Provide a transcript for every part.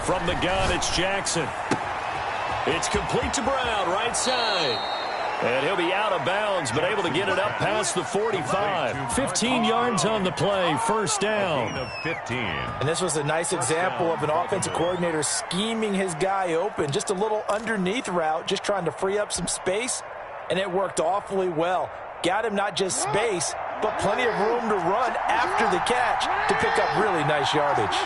From the gun, it's Jackson. It's complete to Brown, right side. And he'll be out of bounds, but able to get it up past the 45. 15 yards on the play, first down. And this was a nice example of an offensive coordinator scheming his guy open. Just a little underneath route, just trying to free up some space, and it worked awfully well. Got him not just space, but plenty of room to run after the catch to pick up really nice yardage.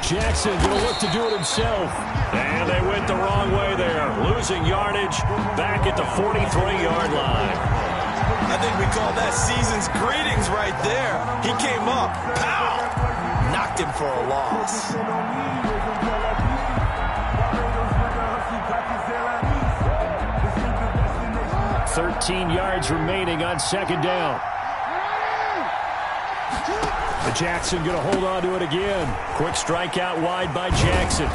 Jackson going to look to do it himself. And they went the wrong way there. Losing yardage back at the 43-yard line. I think we call that season's greetings right there. He came up, pow! Knocked him for a loss. 13 yards remaining on second down. Jackson going to hold on to it again. Quick strike out wide by Jackson.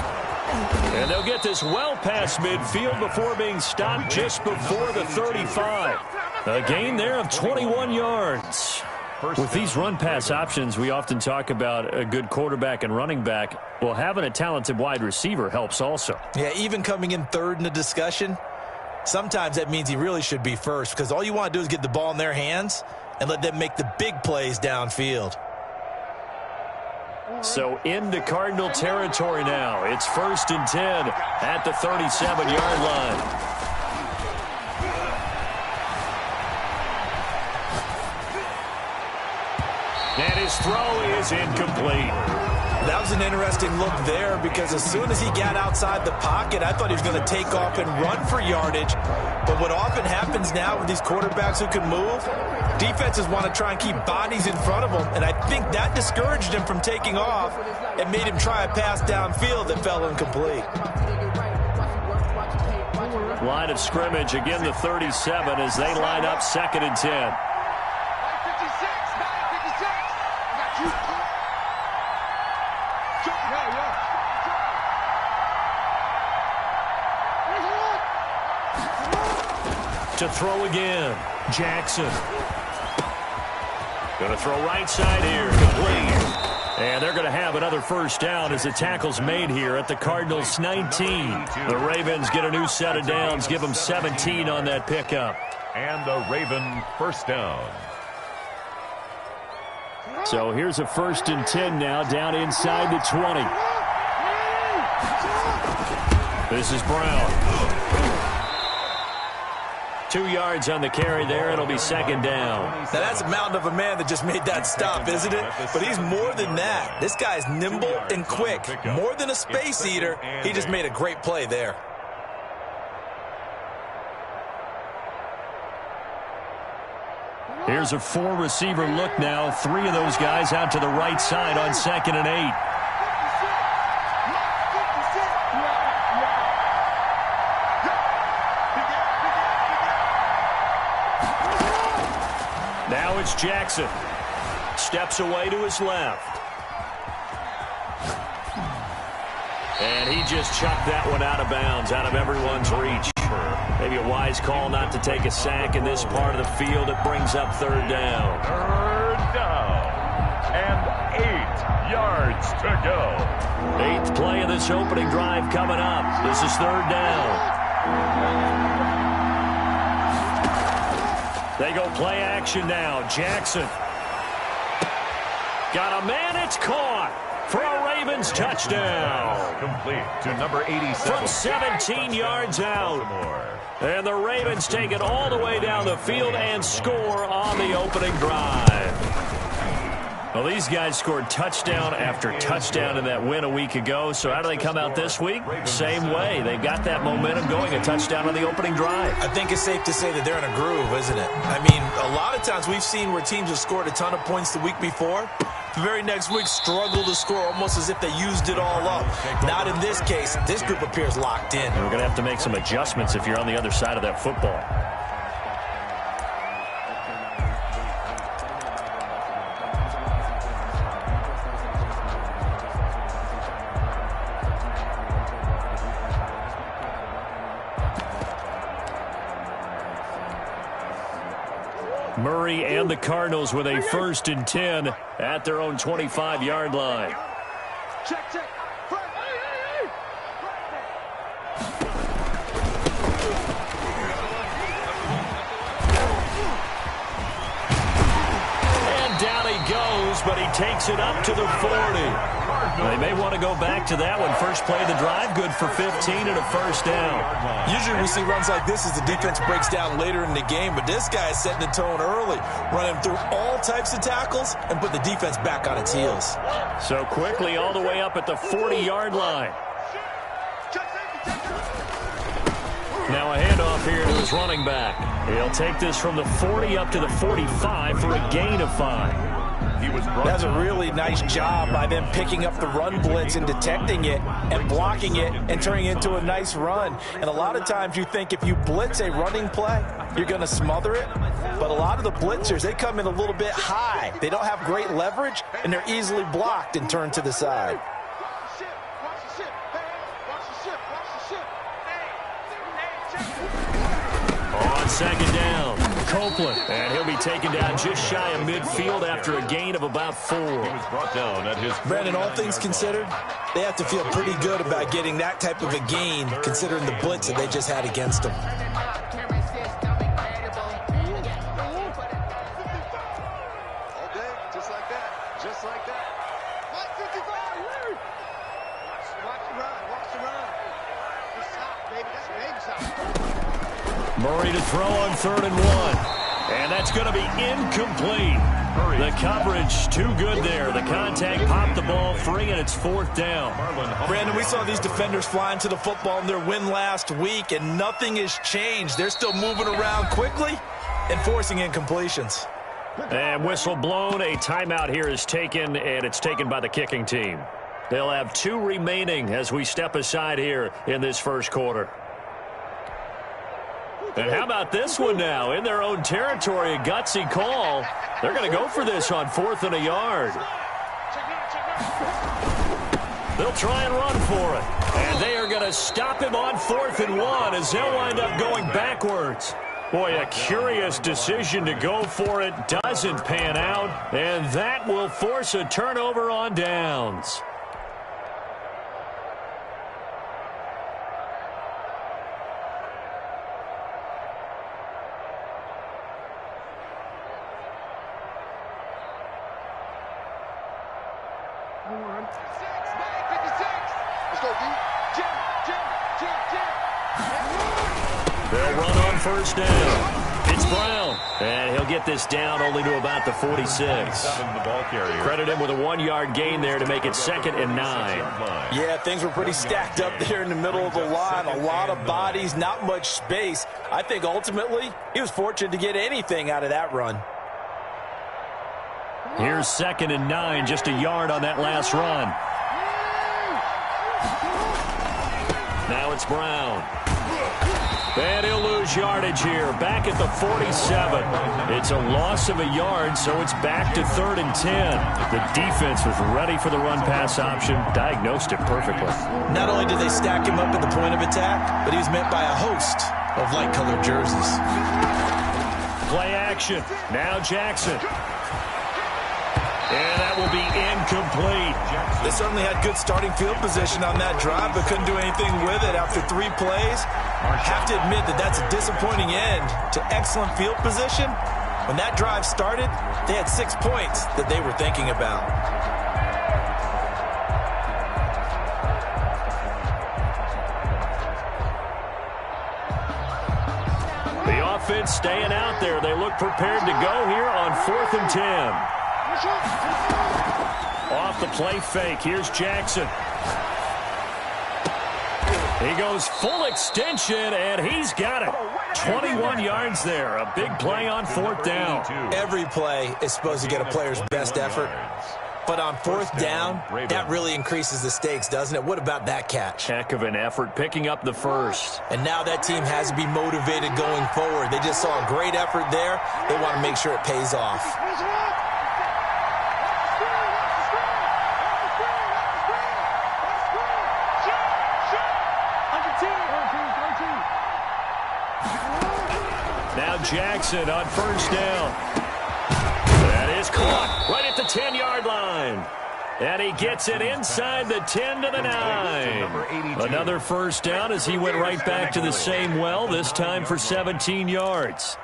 And they'll get this well past midfield before being stopped just before the 35. A gain there of 21 yards. With these run-pass options, we often talk about a good quarterback and running back. Well, having a talented wide receiver helps also. Yeah, even coming in third in the discussion, sometimes that means he really should be first, because all you want to do is get the ball in their hands and let them make the big plays downfield. So into Cardinal territory now. It's 1st and 10 at the 37-yard line. And his throw is incomplete. That was an interesting look there, because as soon as he got outside the pocket, I thought he was going to take off and run for yardage. But what often happens now with these quarterbacks who can move, defenses want to try and keep bodies in front of them, and I think that discouraged him from taking off and made him try a pass downfield that fell incomplete. Line of scrimmage, again the 37 as they line up 2nd and 10. To throw again, Jackson. Going to throw right side here, complete. And they're going to have another first down as the tackle's made here at the Cardinals' 19. The Ravens get a new set of downs, give them 17 on that pickup. And the Raven first down. So here's a 1st and 10 now, down inside the 20. This is Brown. 2 yards on the carry there. It'll be 2nd down. Now, that's a mountain of a man that just made that stop, isn't it? But he's more than that. This guy's nimble and quick. More than a space eater. He just made a great play there. Here's a 4-receiver look now. 3 of those guys out to the right side on 2nd and 8. Now it's Jackson. Steps away to his left. And he just chucked that one out of bounds, out of everyone's reach. Maybe a wise call not to take a sack in this part of the field. It brings up 3rd down. 3rd down. And 8 yards to go. 8th play of this opening drive coming up. This is 3rd down. They go play action now. Jackson. Got a man. It's caught for a Ravens touchdown. Complete to number 87. From 17 yards out. And the Ravens take it all the way down the field and score on the opening drive. Well, these guys scored touchdown after touchdown in that win a week ago. So how do they come out this week? Same way. They've got that momentum going, a touchdown on the opening drive. I think it's safe to say that they're in a groove, isn't it? I mean, a lot of times we've seen where teams have scored a ton of points the week before. The very next week struggle to score almost as if they used it all up. Not in this case. This group appears locked in. We're going to have to make some adjustments if you're on the other side of that football. Missouri and the Cardinals with a 1st and 10 at their own 25-yard line. Check. And down he goes, but he takes it up to the 40. They may want to go back to that one. First play of the drive, good for 15 and a 1st down. Usually we see runs like this as the defense breaks down later in the game, but this guy is setting the tone early, running through all types of tackles and put the defense back on its heels. So quickly all the way up at the 40-yard line. Now a handoff here to his running back. He'll take this from the 40 up to the 45 for a gain of 5. That's a really nice job by them picking up the run blitz and detecting it and blocking it and turning it into a nice run. And a lot of times you think if you blitz a running play, you're going to smother it. But a lot of the blitzers, they come in a little bit high. They don't have great leverage, and they're easily blocked and turned to the side. On 2nd down, Copeland, and he'll be taken down just shy of midfield after a gain of about 4. Brandon, all things considered, they have to feel pretty good about getting that type of a gain, considering the blitz that they just had against them. Just like that. 155. Watch the run. Just stop, baby. That's baby stop. Murray to throw on 3rd and 1. And that's going to be incomplete. The coverage too good there. The contact popped the ball free, and it's 4th down. Brandon, we saw these defenders flying to the football in their win last week, and nothing has changed. They're still moving around quickly and forcing incompletions. And whistle blown. A timeout here is taken, and it's taken by the kicking team. They'll have 2 remaining as we step aside here in this first quarter. And how about this one now? In their own territory, a gutsy call. They're going to go for this on 4th and a yard. They'll try and run for it. And they are going to stop him on 4th and 1 as they'll wind up going backwards. Boy, a curious decision to go for it. Doesn't pan out. And that will force a turnover on downs. They'll run on 1st down. It's Brown. And he'll get this down only to about the 46. Credit him with a 1-yard gain there to make it 2nd and 9. Yeah, things were pretty stacked up there in the middle of the line. A lot of bodies, not much space. I think ultimately he was fortunate to get anything out of that run. Here's 2nd and 9, just a yard on that last run. Now it's Brown. And he'll lose yardage here, back at the 47. It's a loss of a yard, so it's back to 3rd and 10. The defense was ready for the run-pass option, diagnosed it perfectly. Not only did they stack him up at the point of attack, but he was met by a host of light-colored jerseys. Play action. Now Jackson. And that will be incomplete. They certainly had good starting field position on that drive, but couldn't do anything with it after 3 plays. Have to admit that that's a disappointing end to excellent field position. When that drive started, they had 6 points that they were thinking about. The offense staying out there. They look prepared to go here on 4th and 10. Off the play fake. Here's Jackson. He goes full extension, and he's got it. 21 yards there. A big play on 4th down. Every play is supposed to get a player's best effort. But on 4th down, that really increases the stakes, doesn't it? What about that catch? Heck of an effort picking up the first. And now that team has to be motivated going forward. They just saw a great effort there. They want to make sure it pays off. Now Jackson on 1st down. 10-yard line. And he gets it inside the 10 to the 9. Another first down as he went right back to the same well, this time for 17 yards.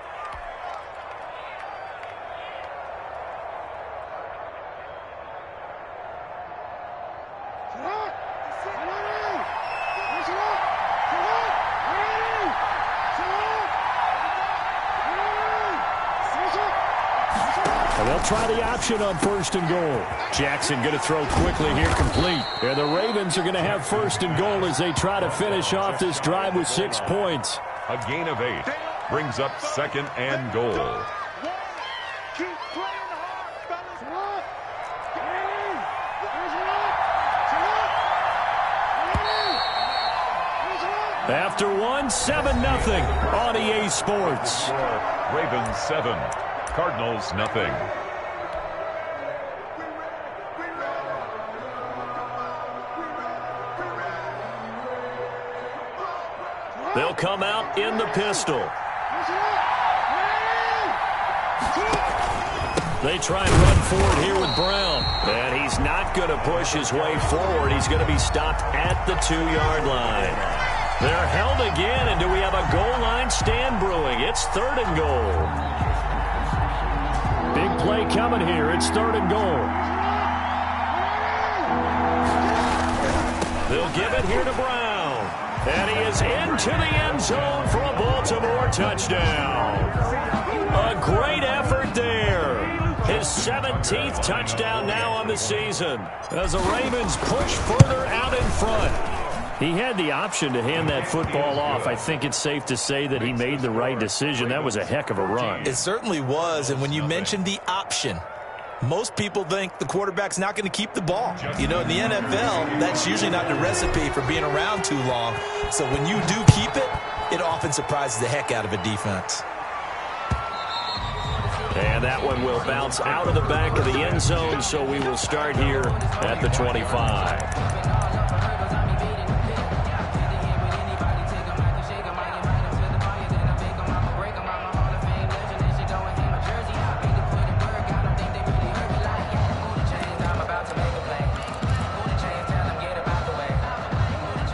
They'll try the option on 1st and goal. Jackson going to throw quickly here, complete. And the Ravens are going to have 1st and goal as they try to finish off this drive with 6 points. A gain of 8 brings up 2nd and goal. After 1, 7-0 on EA Sports. Ravens 7, Cardinals nothing. They'll come out in the pistol. They try and run forward here with Brown. And he's not going to push his way forward. He's going to be stopped at the 2-yard line. They're held again, and do we have a goal line stand brewing? It's 3rd and goal. Big play coming here. It's 3rd and goal. They'll give it here to Brown. And he is into the end zone for a Baltimore touchdown. A great effort there. His 17th touchdown now on the season as the Ravens push further out in front. He had the option to hand that football off. I think it's safe to say that he made the right decision. That was a heck of a run. It certainly was, and when you mentioned the option, most people think the quarterback's not going to keep the ball. You know, in the NFL, that's usually not the recipe for being around too long. So when you do keep it, it often surprises the heck out of a defense. And that one will bounce out of the back of the end zone, so we will start here at the 25.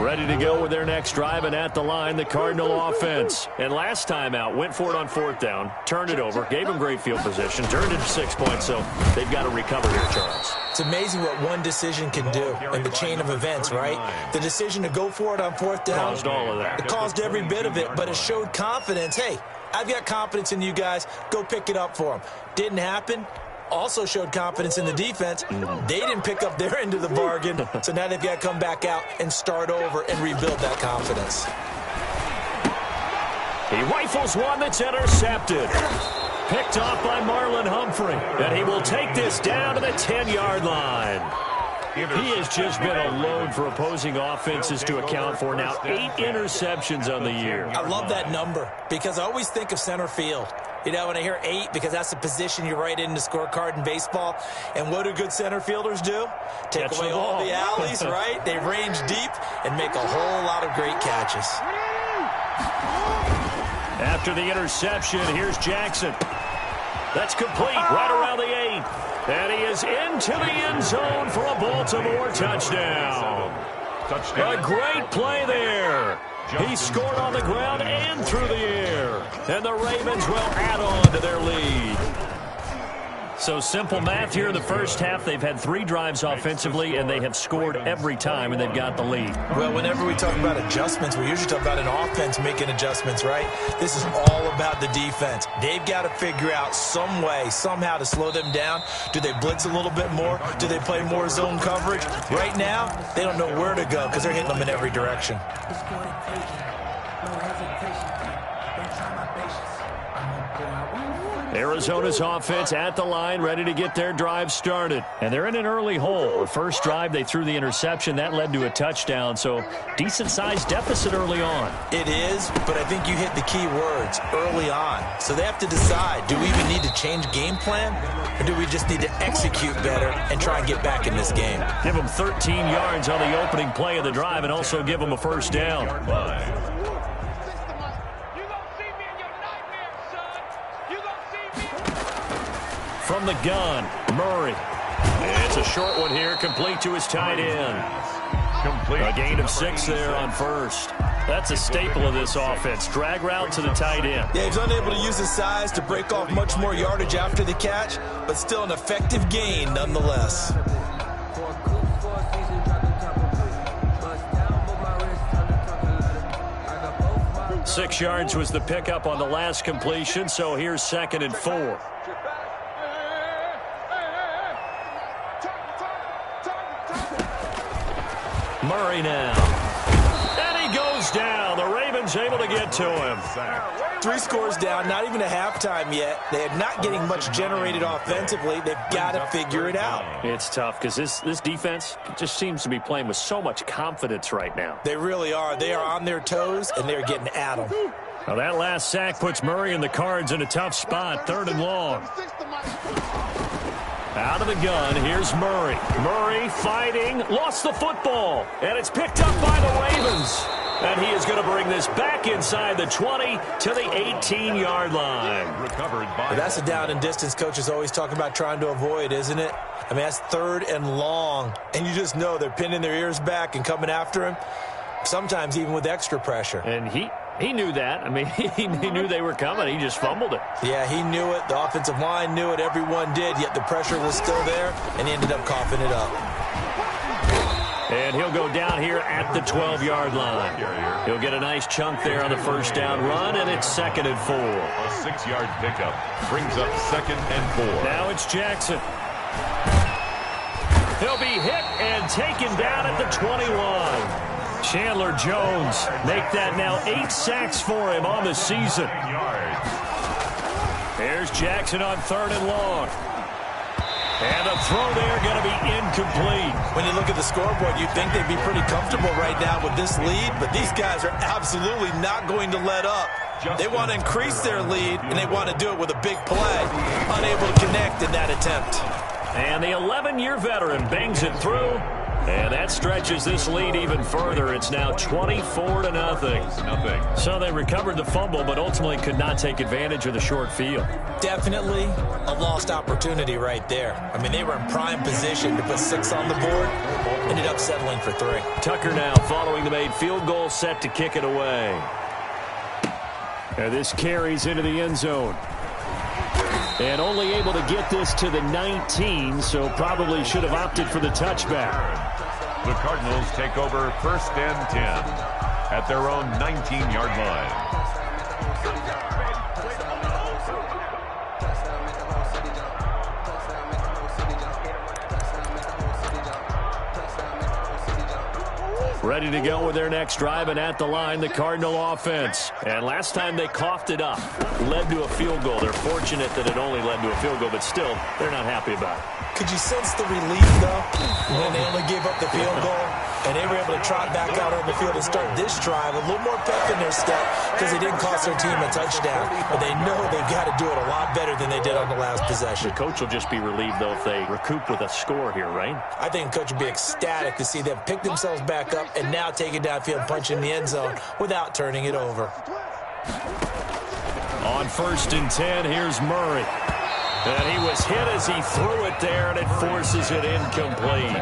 Ready to go with their next drive, and at the line, the Cardinal offense. And last time out, went for it on 4th down, turned it over, gave them great field position, turned it to 6 points, so they've got to recover here, Charles. It's amazing what one decision can do in the chain of events, right? The decision to go for it on 4th down. Caused all of that. It caused every bit of it, but it showed confidence. Hey, I've got confidence in you guys. Go pick it up for them. Didn't happen. Also showed confidence in the defense. They didn't pick up their end of the bargain, so now they've got to come back out and start over and rebuild that confidence. He rifles one that's intercepted. Picked off by Marlon Humphrey, and he will take this down to the 10-yard line. He has just been a load for opposing offenses to account for. Now 8 interceptions on the year. I love that number because I always think of center field. You know, when I hear 8, because that's the position you write in the scorecard in baseball. And what do good center fielders do? Take away all the alleys, right? They range deep and make a whole lot of great catches. After the interception, here's Jackson. That's complete right around the 8. And he is into the end zone for a Baltimore touchdown. A great play there. He scored on the ground and through the air. And the Ravens will add on to their lead. So simple math here in the first half. They've had 3 drives offensively, and they have scored every time, and they've got the lead. Well, whenever we talk about adjustments, we usually talk about an offense making adjustments, right? This is all about the defense. They've got to figure out some way, somehow to slow them down. Do they blitz a little bit more? Do they play more zone coverage? Right now, they don't know where to go because they're hitting them in every direction. Arizona's offense at the line, ready to get their drive started. And they're in an early hole. The first drive, they threw the interception. That led to a touchdown, so decent-sized deficit early on. It is, but I think you hit the key words, early on. So they have to decide, do we even need to change game plan, or do we just need to execute better and try and get back in this game? Give them 13 yards on the opening play of the drive and also give them a first down. From the gun, Murray. It's a short one here, complete to his tight end. Complete. A gain of 6 there on first. That's a staple of this offense. Drag route to the tight end. Yeah, he's unable to use his size to break off much more yardage after the catch, but still an effective gain nonetheless. 6 yards was the pickup on the last completion, so here's 2nd and 4. Murray now. And he goes down. The Ravens able to get to him. 3 scores down, not even a halftime yet. They are not getting much generated offensively. They've got to figure it out. It's tough because this defense just seems to be playing with so much confidence right now. They really are. They are on their toes, and they're getting at them. Now that last sack puts Murray and the Cards in a tough spot. 3rd and long. Out of the gun, here's Murray. Murray fighting, lost the football, and it's picked up by the Ravens. And he is going to bring this back inside the 20 to the 18-yard line. Recovered by. That's a down and distance coaches always talk about trying to avoid, isn't it? I mean, that's 3rd and long, and you just know they're pinning their ears back and coming after him, sometimes even with extra pressure. And he knew that. I mean, he knew they were coming. He just fumbled it. Yeah, he knew it. The offensive line knew it. Everyone did, yet the pressure was still there, and he ended up coughing it up. And he'll go down here at the 12-yard line. He'll get a nice chunk there on the first down run, and it's 2nd and 4. A 6-yard pickup brings up 2nd and 4. Now it's Jackson. He'll be hit and taken down at the 21. Chandler Jones make that now 8 sacks for him on the season. There's Jackson on 3rd and long. And the throw there going to be incomplete. When you look at the scoreboard, you'd think they'd be pretty comfortable right now with this lead, but these guys are absolutely not going to let up. They want to increase their lead, and they want to do it with a big play. Unable to connect in that attempt. And the 11-year veteran bangs it through. And that stretches this lead even further. It's now 24-0. So they recovered the fumble, but ultimately could not take advantage of the short field. Definitely a lost opportunity right there. I mean, they were in prime position to put 6 on the board. Ended up settling for 3. Tucker now following the made field goal, set to kick it away. And this carries into the end zone. And only able to get this to the 19, so probably should have opted for the touchback. The Cardinals take over 1st and 10 at their own 19-yard line. Ready to go with their next drive, and at the line, the Cardinal offense. And last time they coughed it up, led to a field goal. They're fortunate that it only led to a field goal, but still, they're not happy about it. Could you sense the relief, though, when they only gave up the field goal? And they were able to trot back out on the field and start this drive a little more pep in their step because they didn't cost their team a touchdown. But they know they've got to do it a lot better than they did on the last possession. The coach will just be relieved, though, if they recoup with a score here, right? I think the coach would be ecstatic to see them pick themselves back up and now take it downfield and punch in the end zone without turning it over. On 1st and 10, here's Murray. And he was hit as he threw it there, and it forces it incomplete.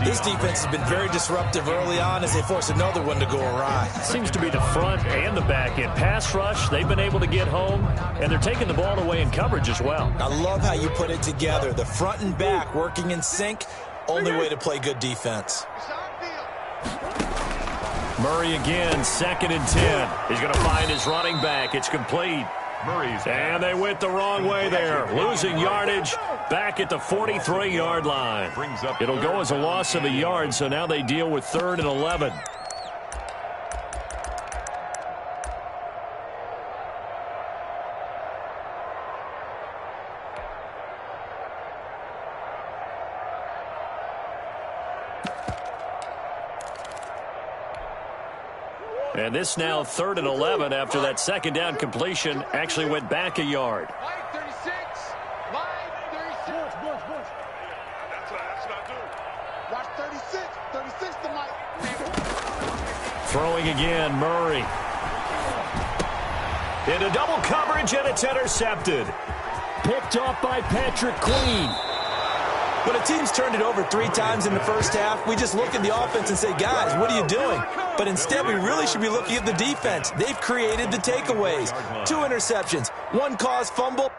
This defense has been very disruptive early on as they force another one to go awry. Seems to be the front and the back end. Pass rush, they've been able to get home, and they're taking the ball away in coverage as well. I love how you put it together. The front and back working in sync, only way to play good defense. Murray again, 2nd and 10. He's going to find his running back. It's complete. And they went the wrong way there. Losing yardage back at the 43-yard line. It'll go as a loss of a yard, so now they deal with 3rd and 11. And this now 3rd and 11 after that 2nd down completion actually went back a yard. Mike 36. Mike 36. Watch 36. 36 to Mike. Throwing again, Murray. Into double coverage, and it's intercepted. Picked off by Patrick Queen. When a team's turned it over 3 times in the first half, we just look at the offense and say, guys, what are you doing? But instead, we really should be looking at the defense. They've created the takeaways. 2 interceptions, 1 caused fumble.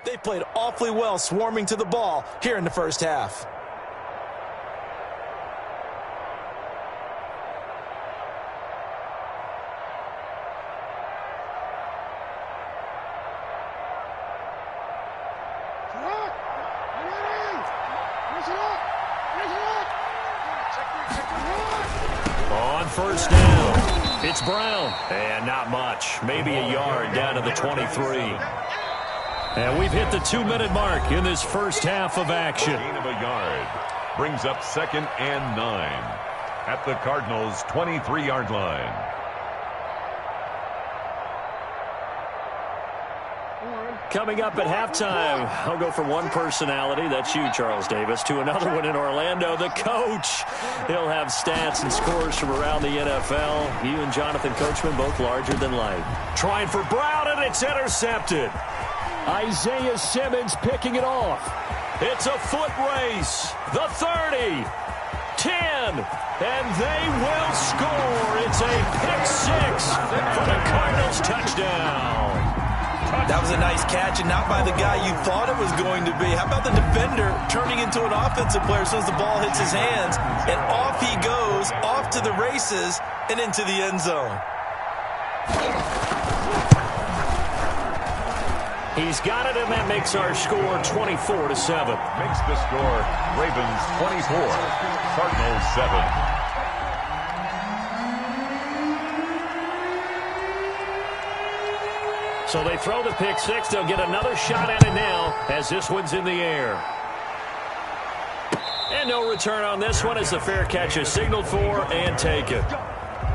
They played awfully well swarming to the ball here in the first half. On first down, it's Brown. And not much. Maybe a yard down to the 23. And we've hit the 2-minute mark in this first half of action. Gain of a yard brings up 2nd and 9 at the Cardinals' 23-yard line. Coming up at halftime, I'll go from one personality, that's you, Charles Davis, to another one in Orlando, the coach. He'll have stats and scores from around the NFL. You and Jonathan Coachman, both larger than life. Trying for Brown, and it's intercepted. Isaiah Simmons picking it off. It's a foot race. The 30, 10, and they will score. It's a pick six for the Cardinals touchdown. That was a nice catch, and not by the guy you thought it was going to be. How about the defender turning into an offensive player as soon as the ball hits his hands, and off he goes, off to the races, and into the end zone. He's got it, and that makes our score 24-7. Makes the score Ravens 24, Cardinals 7. So they throw the pick six. They'll get another shot at it now as this one's in the air. And no return on this one as the fair catch is signaled for and taken.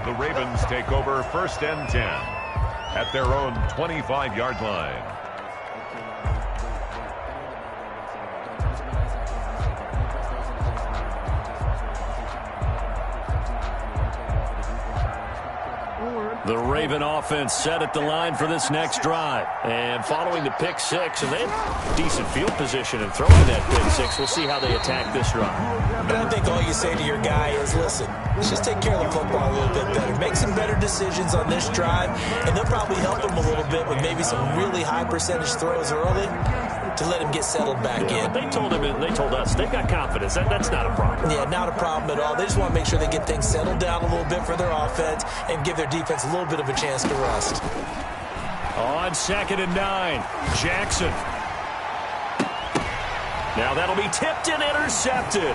The Ravens take over 1st and 10 at their own 25-yard line. The Raven offense set at the line for this next drive. And following the pick six, and they have decent field position and throwing that pick six. We'll see how they attack this drive. And I think all you say to your guy is, listen, let's just take care of the football a little bit better. Make some better decisions on this drive, and they'll probably help him a little bit with maybe some really high percentage throws early to let him get settled back in. They told us they've got confidence. That's not a problem. Yeah, not a problem at all. They just want to make sure they get things settled down a little bit for their offense and give their defense a little bit of a chance to rest. On 2nd and 9, Jackson. Now that'll be tipped and intercepted.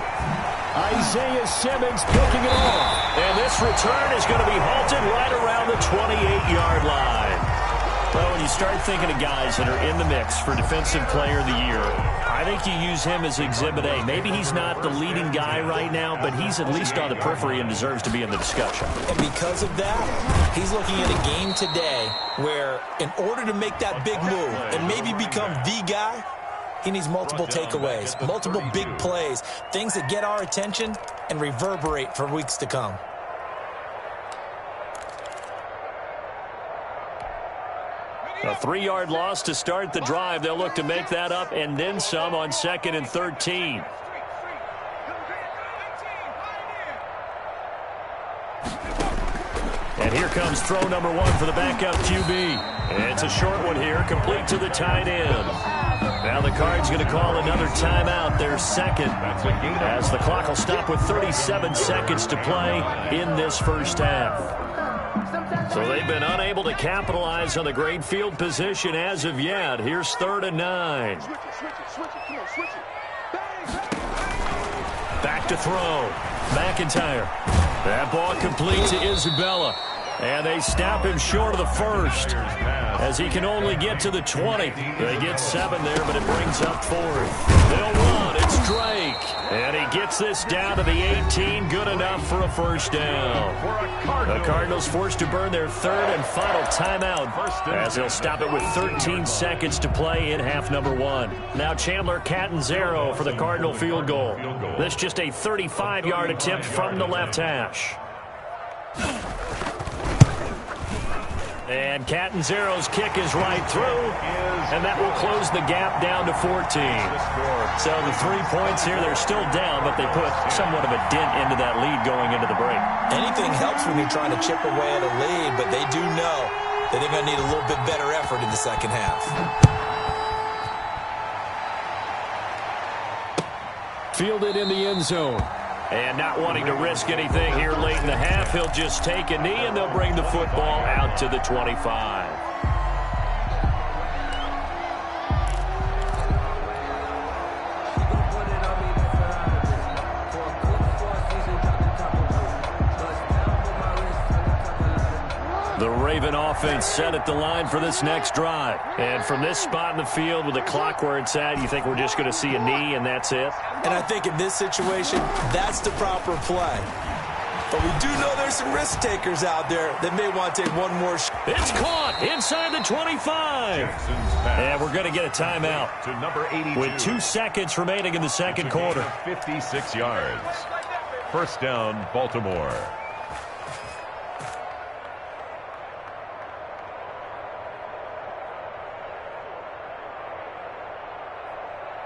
Isaiah Simmons picking it off. And this return is going to be halted right around the 28-yard line. Well, when you start thinking of guys that are in the mix for Defensive Player of the Year, I think you use him as Exhibit A. Maybe he's not the leading guy right now, but he's at least on the periphery and deserves to be in the discussion. And because of that, he's looking at a game today where in order to make that big move and maybe become the guy, he needs multiple takeaways, multiple big plays, things that get our attention and reverberate for weeks to come. A 3-yard loss to start the drive. They'll look to make that up and then some on 2nd and 13. And here comes throw number 1 for the backup QB. And it's a short one here, complete to the tight end. Now the Cards going to call another timeout, their second, as the clock will stop with 37 seconds to play in this first half. So they've been unable to capitalize on the great field position as of yet. Here's 3rd and 9. Back to throw. McIntyre. That ball complete to Isabella. And they stop him short of the first as he can only get to the 20. They get 7 there, but it brings up 4th. They'll run. It's Drake. And he gets this down to the 18. Good enough for a first down. The Cardinals forced to burn their 3rd and final timeout as they'll stop it with 13 seconds to play in half number 1. Now Chandler Catanzaro for the Cardinal field goal. This just a 35-yard attempt from the left hash. And Catanzaro's kick is right through, and that will close the gap down to 14. So the 3 points here, they're still down, but they put somewhat of a dent into that lead going into the break. Anything helps when you're trying to chip away at a lead, but they do know that they're going to need a little bit better effort in the second half. Fielded in the end zone. And not wanting to risk anything here late in the half, he'll just take a knee, and they'll bring the football out to the 25. The Raven offense set at the line for this next drive. And from this spot in the field with the clock where it's at, you think we're just going to see a knee and that's it? And I think in this situation, that's the proper play. But we do know there's some risk takers out there that may want to take one more shot. It's caught inside the 25. And we're going to get a timeout to number 82. with 2 seconds remaining in the second quarter. 56 yards. First down, Baltimore.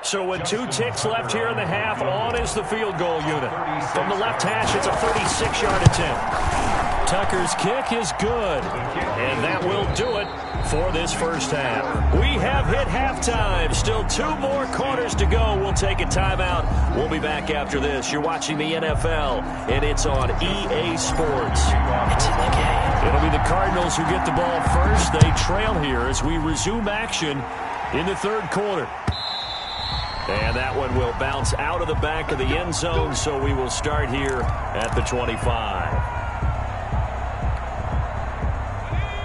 So with 2 ticks left here in the half, on is the field goal unit. From the left hash, it's a 36-yard attempt. Tucker's kick is good. And that will do it for this first half. We have hit halftime. Still 2 more quarters to go. We'll take a timeout. We'll be back after this. You're watching the NFL, and it's on EA Sports. It's in the game. It'll be the Cardinals who get the ball first. They trail here as we resume action in the third quarter. And that one will bounce out of the back of the end zone, so we will start here at the 25.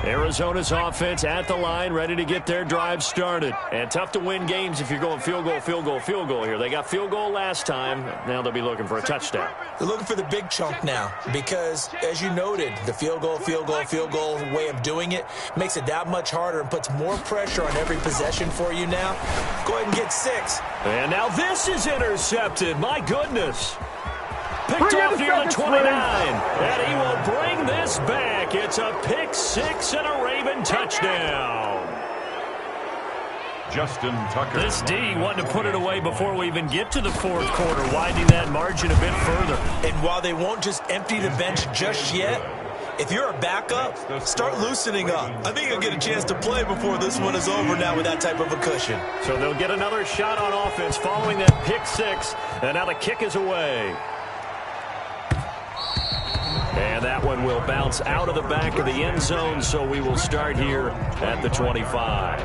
Arizona's offense at the line, ready to get their drive started. And tough to win games if you're going field goal, field goal, field goal here. They got field goal last time. Now they'll be looking for a touchdown. They're looking for the big chunk now because, as you noted, the field goal way of doing it makes it that much harder and puts more pressure on every possession for you now. Go ahead and get 6. And now this is intercepted. My goodness. Picked off near the 29. And he will bring this back. It's a pick 6 and a Raven touchdown. Justin Tucker. This D wanted to put it away before we even get to the fourth quarter, widening that margin a bit further. And while they won't just empty the bench just yet, if you're a backup, start loosening up. I think you'll get a chance to play before this one is over now with that type of a cushion. So they'll get another shot on offense following that pick 6, and now the kick is away. And that one will bounce out of the back of the end zone, so we will start here at the 25.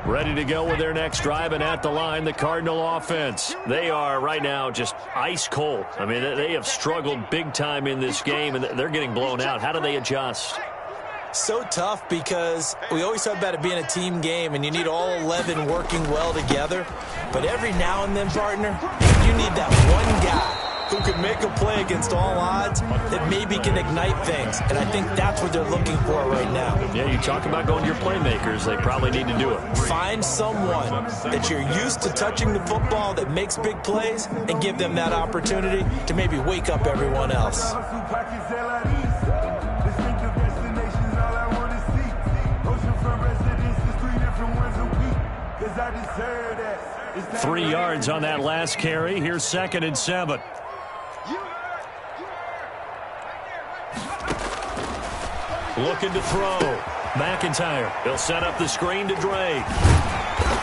Ready to go with their next drive, and at the line, the Cardinal offense. They are right now just ice cold. I mean, they have struggled big time in this game, and they're getting blown out. How do they adjust? So tough because we always talk about it being a team game and you need all 11 working well together. But every now and then, partner, you need that one guy who can make a play against all odds that maybe can ignite things. And I think that's what they're looking for right now. Yeah, you talk about going to your playmakers. They probably need to do it. Find someone that you're used to touching the football that makes big plays and give them that opportunity to maybe wake up everyone else. 3 yards on that last carry. Here's 2nd and 7. Looking to throw. McIntyre. He'll set up the screen to Drake.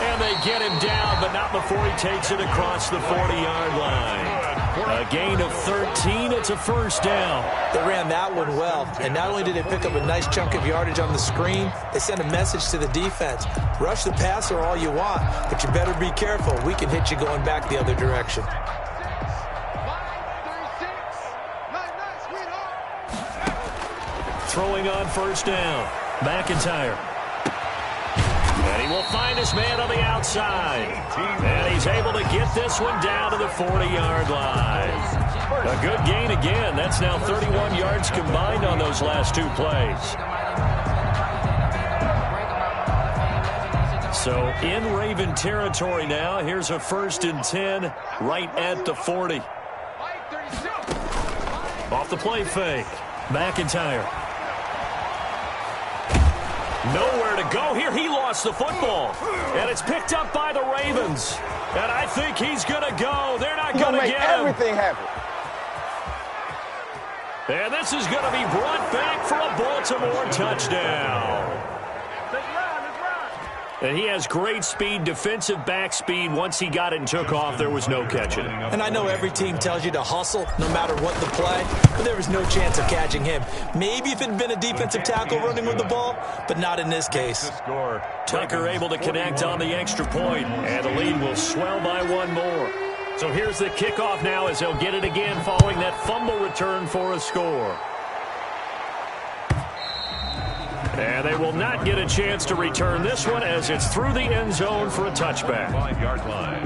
And they get him down, but not before he takes it across the 40-yard line. A gain of 13. It's a first down. They ran that one well. And not only did they pick up a nice chunk of yardage on the screen, they sent a message to the defense. Rush the passer all you want, but you better be careful. We can hit you going back the other direction. Throwing on first down. McIntyre. And he will find his man on the outside. And he's able to get this one down to the 40-yard line. A good gain again. That's now 31 yards combined on those last 2 plays. So in Raven territory now. Here's a 1st and 10 right at the 40. Off the play fake. McIntyre. Nowhere to go here. He lost the football. And it's picked up by the Ravens. And I think he's going to go. They're not going to get him. Everything happen. And this is going to be brought back for a Baltimore touchdown. And he has great speed, defensive back speed. Once he got it and took off, there was no catching it. And I know every team tells you to hustle no matter what the play, but there was no chance of catching him. Maybe if it had been a defensive tackle running with the ball, but not in this case. Tucker able to connect on the extra point, and the lead will swell by one more. So here's the kickoff now as they'll get it again following that fumble return for a score. And they will not get a chance to return this one as it's through the end zone for a touchback. 5-yard line.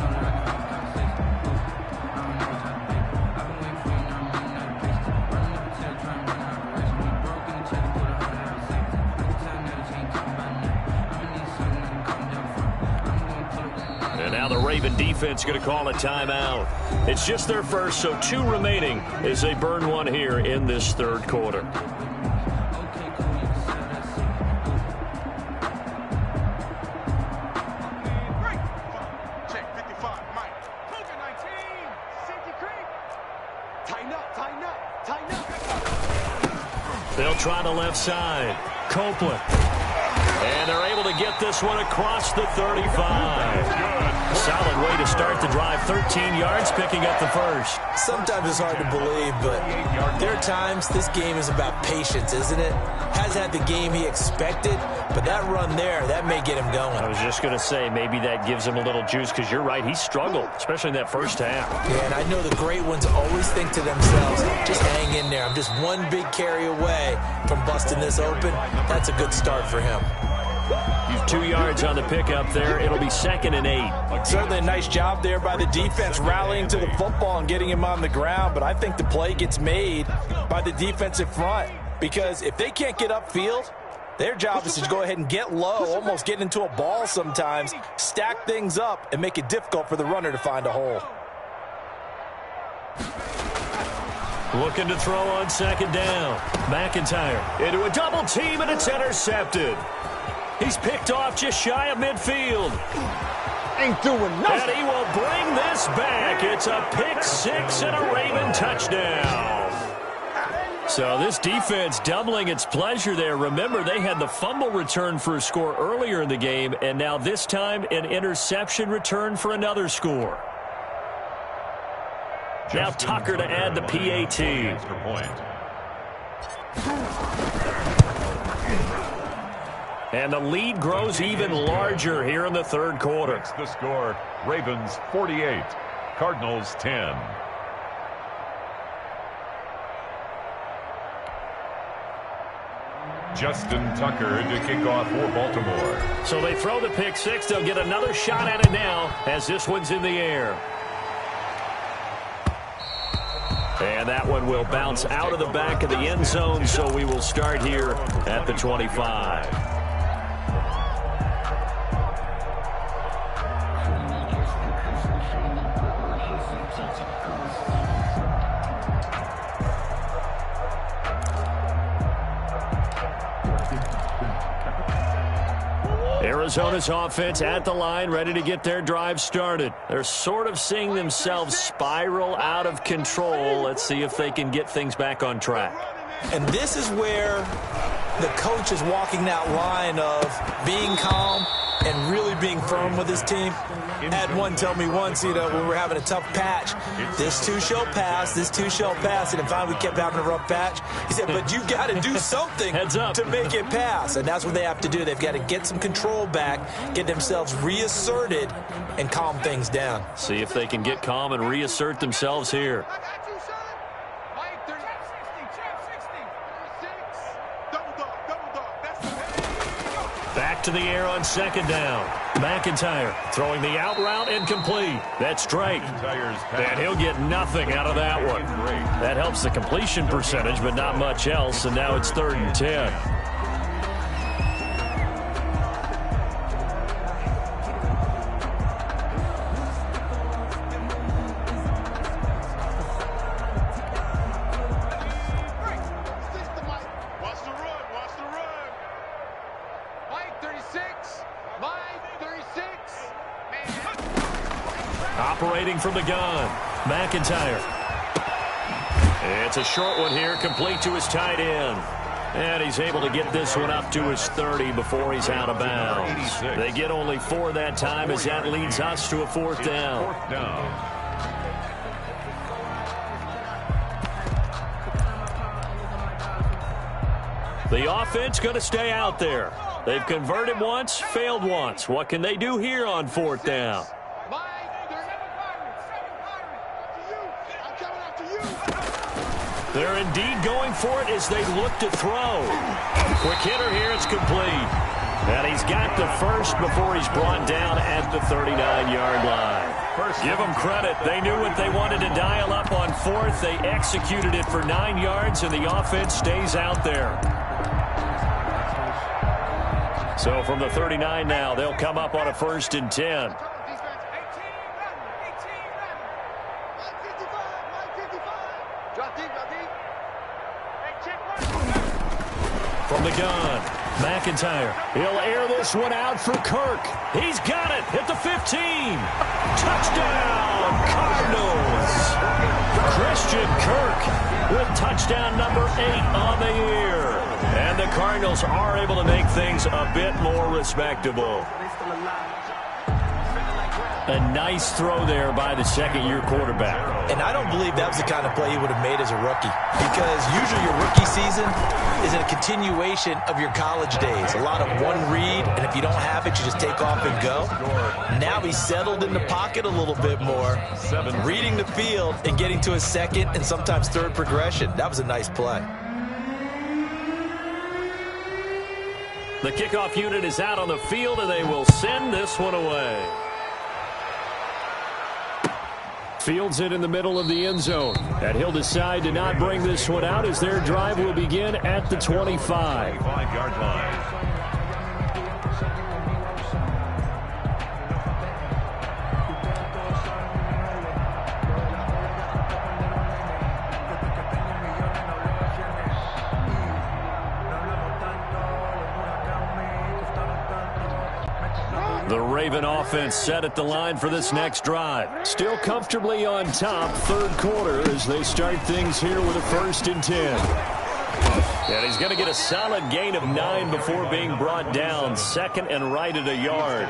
And now the Raven defense going to call a timeout. It's just their first, so 2 remaining as they burn one here in this third quarter. They'll try the left side. Copeland. And they're able to get this one across the 35. Solid way to start the drive. 13 yards, picking up the first. Sometimes it's hard to believe, but there are times this game is about patience, isn't it? Has had the game he expected, but that run there, that may get him going. I was just going to say, maybe that gives him a little juice, because you're right, he struggled, especially in that first half. Yeah, and I know the great ones always think to themselves, just hang in there. I'm just one big carry away from busting this open. That's a good start for him. He's 2 yards on the pickup there. It'll be 2nd and 8. Certainly a nice job there by the defense rallying to the football and getting him on the ground, but I think the play gets made by the defensive front, because if they can't get upfield, their job is to go ahead and get low, almost get into a ball sometimes, stack things up, and make it difficult for the runner to find a hole. Looking to throw on 2nd down. McIntyre into a double team, and it's intercepted. He's picked off just shy of midfield. Ain't doing nothing. And he will bring this back. It's a pick 6 and a Raven touchdown. So this defense doubling its pleasure there. Remember, they had the fumble return for a score earlier in the game, and now this time an interception return for another score. Now Tucker to add the PAT. And the lead grows even larger here in the third quarter. It's the score, Ravens 48, Cardinals 10. Justin Tucker to kick off for Baltimore. So they throw the pick 6. They'll get another shot at it now as this one's in the air. And that one will bounce out of the back of the end zone, so we will start here at the 25. Arizona's offense at the line, ready to get their drive started. They're sort of seeing themselves spiral out of control. Let's see if they can get things back on track. And this is where the coach is walking that line of being calm and really being firm with his team. I had one tell me once, when we were having a tough patch, this too shall pass, this too shall pass. And finally we kept having a rough patch. He said, but you got to do something to make it pass. And that's what they have to do. They've got to get some control back, get themselves reasserted, and calm things down. See if they can get calm and reassert themselves here. Back to the air on 2nd down. McIntyre throwing the out route incomplete. That's straight. And he'll get nothing out of that one. That helps the completion percentage, but not much else. And now it's 3rd and 10. Operating from the gun, McIntyre. It's a short one here, complete to his tight end. And he's able to get this one up to his 30 before he's out of bounds. They get only 4 that time as that leads us to a 4th down. Fourth down. The offense going to stay out there. They've converted once, failed once. What can they do here on 4th down? They're indeed going for it as they look to throw. Quick hitter here, it's complete. And he's got the first before he's brought down at the 39-yard line. Give them credit. They knew what they wanted to dial up on 4th. They executed it for 9 yards, and the offense stays out there. So from the 39 now, they'll come up on a 1st and 10. From the gun, McIntyre. He'll air this one out for Kirk. He's got it at the 15. Touchdown, Cardinals. Christian Kirk with touchdown number 8 on the year. And the Cardinals are able to make things a bit more respectable. A nice throw there by the second-year quarterback. And I don't believe that was the kind of play he would have made as a rookie, because usually your rookie season is a continuation of your college days. A lot of one read, and if you don't have it, you just take off and go. Now he's settled in the pocket a little bit more, reading the field and getting to his second and sometimes third progression. That was a nice play. The kickoff unit is out on the field, and they will send this one away. Fields it in the middle of the end zone. And he'll decide to not bring this one out as their drive will begin at the 25. 25-yard line. The Raven offense set at the line for this next drive. Still comfortably on top, 3rd quarter, as they start things here with a 1st and 10. And he's going to get a solid gain of 9 before being brought down. 2nd and right at a yard.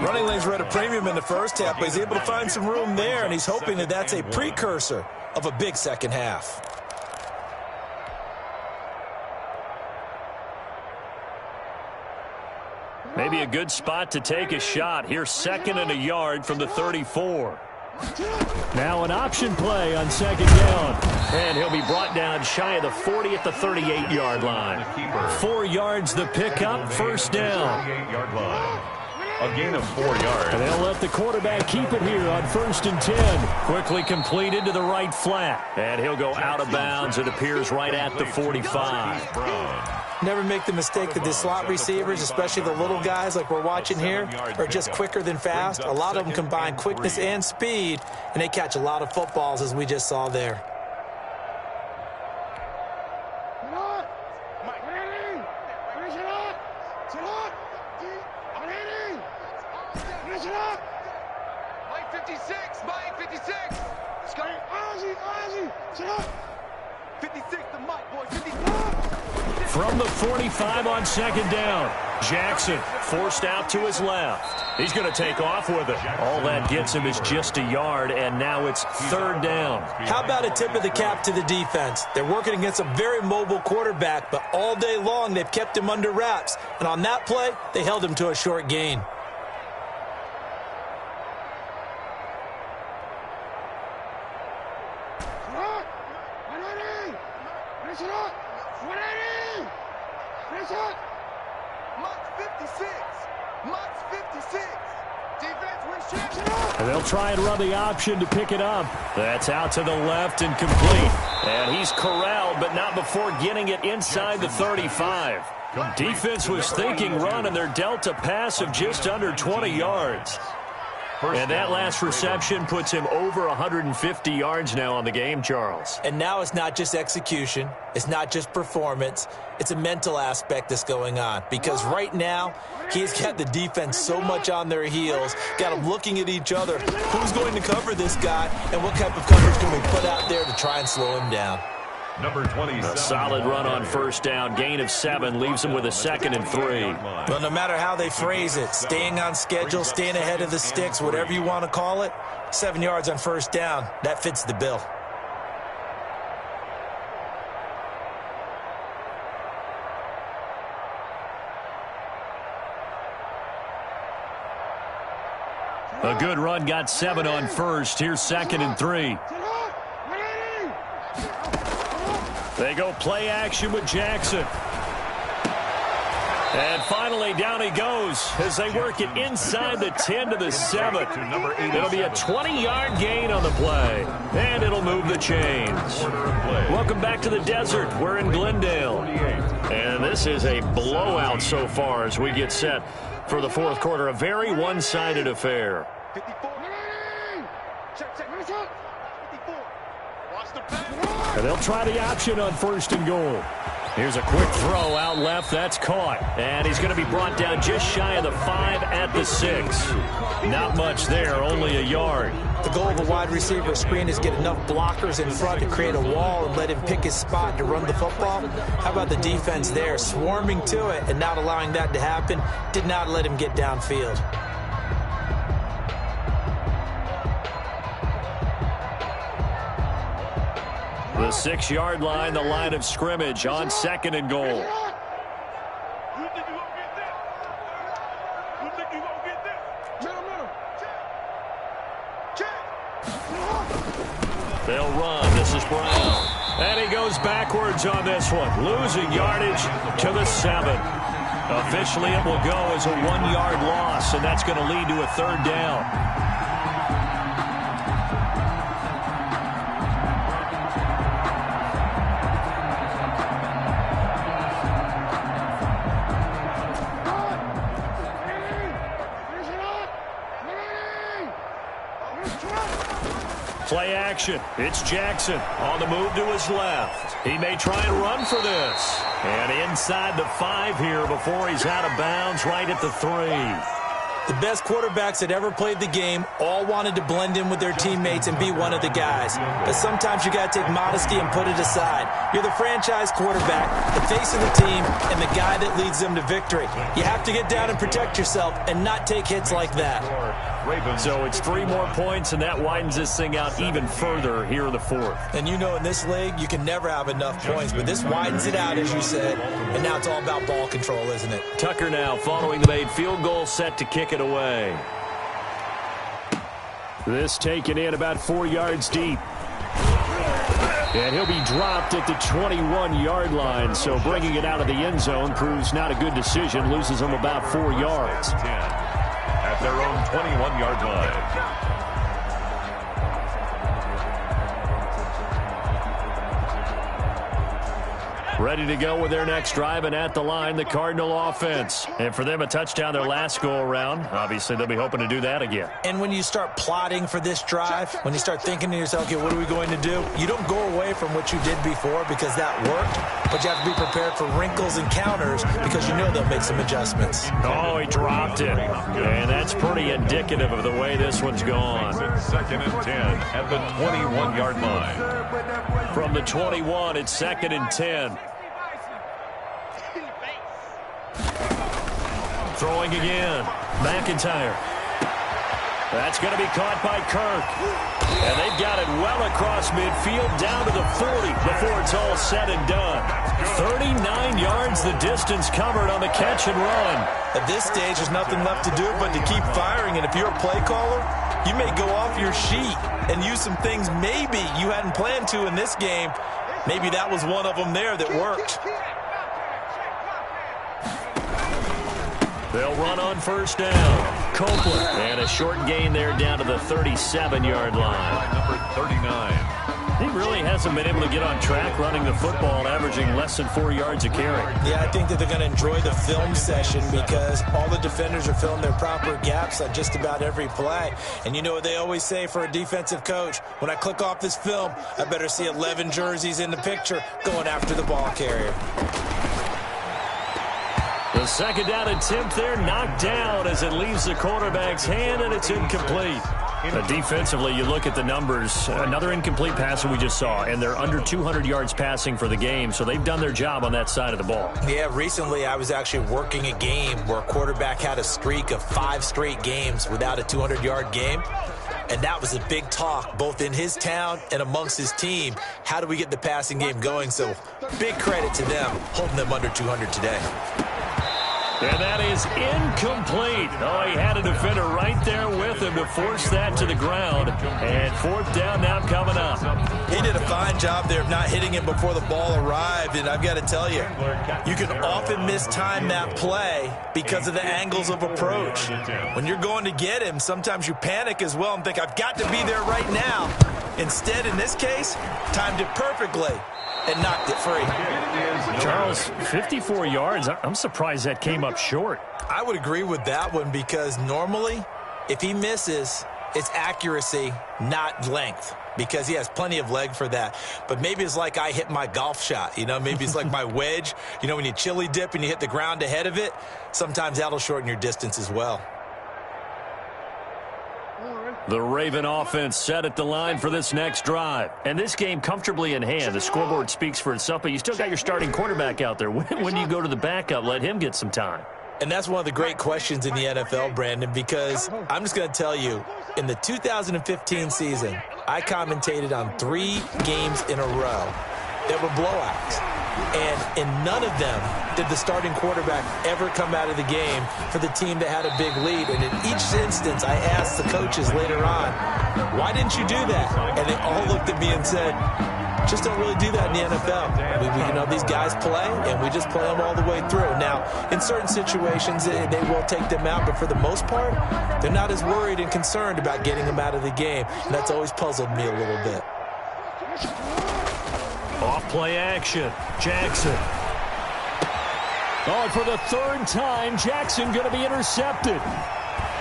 Running lanes were at a premium in the first half, but he's able to find some room there, and he's hoping that that's a precursor of a big second half. Maybe a good spot to take a shot. Here's 2nd and a yard from the 34. Now an option play on 2nd down. And he'll be brought down shy of the 40 at the 38-yard line. 4 yards the pickup, 1st down. 38-yard line. A gain of 4 yards. And they'll let the quarterback keep it here on 1st and 10. Quickly completed to the right flat. And he'll go out of bounds. It appears right at the 45. Never make the mistake that the slot receivers, especially the little guys like we're watching here, are just quicker than fast. A lot of them combine quickness and speed, and they catch a lot of footballs, as we just saw there. From the 45 on 2nd down. Jackson forced out to his left. He's going to take off with it. All that gets him is just a yard, and now it's 3rd down. How about a tip of the cap to the defense? They're working against a very mobile quarterback, but all day long they've kept him under wraps. And on that play, they held him to a short gain. And they'll try and run the option to pick it up. That's out to the left and complete. And he's corralled, but not before getting it inside the 35. Defense was thinking run, and they're dealt a pass of just under 20 yards. And that last reception puts him over 150 yards now on the game, Charles. And now it's not just execution. It's not just performance. It's a mental aspect that's going on. Because right now, he's got the defense so much on their heels, got them looking at each other. Who's going to cover this guy, and what type of coverage can we put out there to try and slow him down? Number 27. A solid run on first down. Gain of 7 leaves him with a 2nd and 3. Well, no matter how they phrase it, staying on schedule, staying ahead of the sticks, whatever you want to call it, 7 yards on first down, that fits the bill. A good run got 7 on first. Here's 2nd and 3. They go play action with Jackson. And finally, down he goes as they work it inside the 10 to the 7. It'll be a 20-yard gain on the play, and it'll move the chains. Welcome back to the desert. We're in Glendale. And this is a blowout so far as we get set for the fourth quarter. A very one-sided affair. 54. Check. 54. Watch the pass. And they'll try the option on 1st and goal. Here's a quick throw out left. That's caught. And he's going to be brought down just shy of the 5 at the 6. Not much there, only a yard. The goal of a wide receiver screen is get enough blockers in front to create a wall and let him pick his spot to run the football. How about the defense there, swarming to it and not allowing that to happen? Did not let him get downfield. The 6-yard line, the line of scrimmage on 2nd and goal. They'll run. This is Brown. And he goes backwards on this one, losing yardage to the 7. Officially, it will go as a 1-yard loss, and that's going to lead to a 3rd down. Play action. It's Jackson on the move to his left. He may try and run for this. And inside the 5 here before he's out of bounds, right at the 3. The best quarterbacks that ever played the game all wanted to blend in with their teammates and be one of the guys. But sometimes you got to take modesty and put it aside. You're the franchise quarterback, the face of the team, and the guy that leads them to victory. You have to get down and protect yourself and not take hits like that. So it's 3 more points, and that widens this thing out even further here in the 4th. And you know in this league, you can never have enough points, but this widens it out, as you said, and now it's all about ball control, isn't it? Tucker now following the made field goal, set to kick it away. This taken in about 4 yards deep. And he'll be dropped at the 21-yard line, so bringing it out of the end zone proves not a good decision, loses him about 4 yards. At their own 21-yard line. Ready to go with their next drive, and at the line, the Cardinal offense. And for them, a touchdown their last go-around. Obviously, they'll be hoping to do that again. And when you start plotting for this drive, when you start thinking to yourself, okay, what are we going to do? You don't go away from what you did before because that worked, but you have to be prepared for wrinkles and counters because you know they'll make some adjustments. Oh, he dropped it. And that's pretty indicative of the way this one's gone. 2nd and 10 at the 21-yard line. From the 21, it's 2nd and 10. Throwing again. McIntyre. That's going to be caught by Kirk. And they've got it well across midfield down to the 40 before it's all said and done. 39 yards the distance covered on the catch and run. At this stage, there's nothing left to do but to keep firing. And if you're a play caller, you may go off your sheet and use some things maybe you hadn't planned to in this game. Maybe that was one of them there that worked. They'll run on first down. Copeland. And a short gain there down to the 37-yard line. Number 39. He really hasn't been able to get on track running the football, averaging less than 4 yards a carry. Yeah, I think that they're going to enjoy the film session because all the defenders are filling their proper gaps on just about every play. And you know what they always say for a defensive coach? When I click off this film, I better see 11 jerseys in the picture going after the ball carrier. The 2nd down attempt there knocked down as it leaves the quarterback's hand, and it's incomplete. Defensively, you look at the numbers. Another incomplete pass that we just saw, and they're under 200 yards passing for the game, so they've done their job on that side of the ball. Yeah, recently I was actually working a game where a quarterback had a streak of 5 straight games without a 200-yard game. And that was a big talk, both in his town and amongst his team. How do we get the passing game going? So big credit to them, holding them under 200 today. And that is incomplete. Oh, he had a defender right there with him to force that to the ground. And 4th down now coming up. He did a fine job there of not hitting him before the ball arrived. And I've got to tell you, you can often mistime that play because of the angles of approach. When you're going to get him, sometimes you panic as well and think, I've got to be there right now. Instead, in this case, timed it perfectly and knocked it free. Charles, 54 yards. I'm surprised that came up short. I would agree with that one because normally, if he misses, it's accuracy, not length, because he has plenty of leg for that. But maybe it's like I hit my golf shot. You know, maybe it's like my wedge. You know, when you chili dip and you hit the ground ahead of it, sometimes that'll shorten your distance as well. The Raven offense set at the line for this next drive. And this game comfortably in hand. The scoreboard speaks for itself, but you still got your starting quarterback out there. When do you go to the backup? Let him get some time. And that's one of the great questions in the NFL, Brandon, because I'm just going to tell you, in the 2015 season, I commentated on 3 games in a row that were blowouts. And in none of them did the starting quarterback ever come out of the game for the team that had a big lead. And in each instance, I asked the coaches later on, why didn't you do that? And they all looked at me and said, just don't really do that in the NFL. You know, these guys play, and we just play them all the way through. Now, in certain situations, they will take them out, but for the most part, they're not as worried and concerned about getting them out of the game. And that's always puzzled me a little bit. Off play action. Jackson. Oh, and for the 3rd time, Jackson going to be intercepted.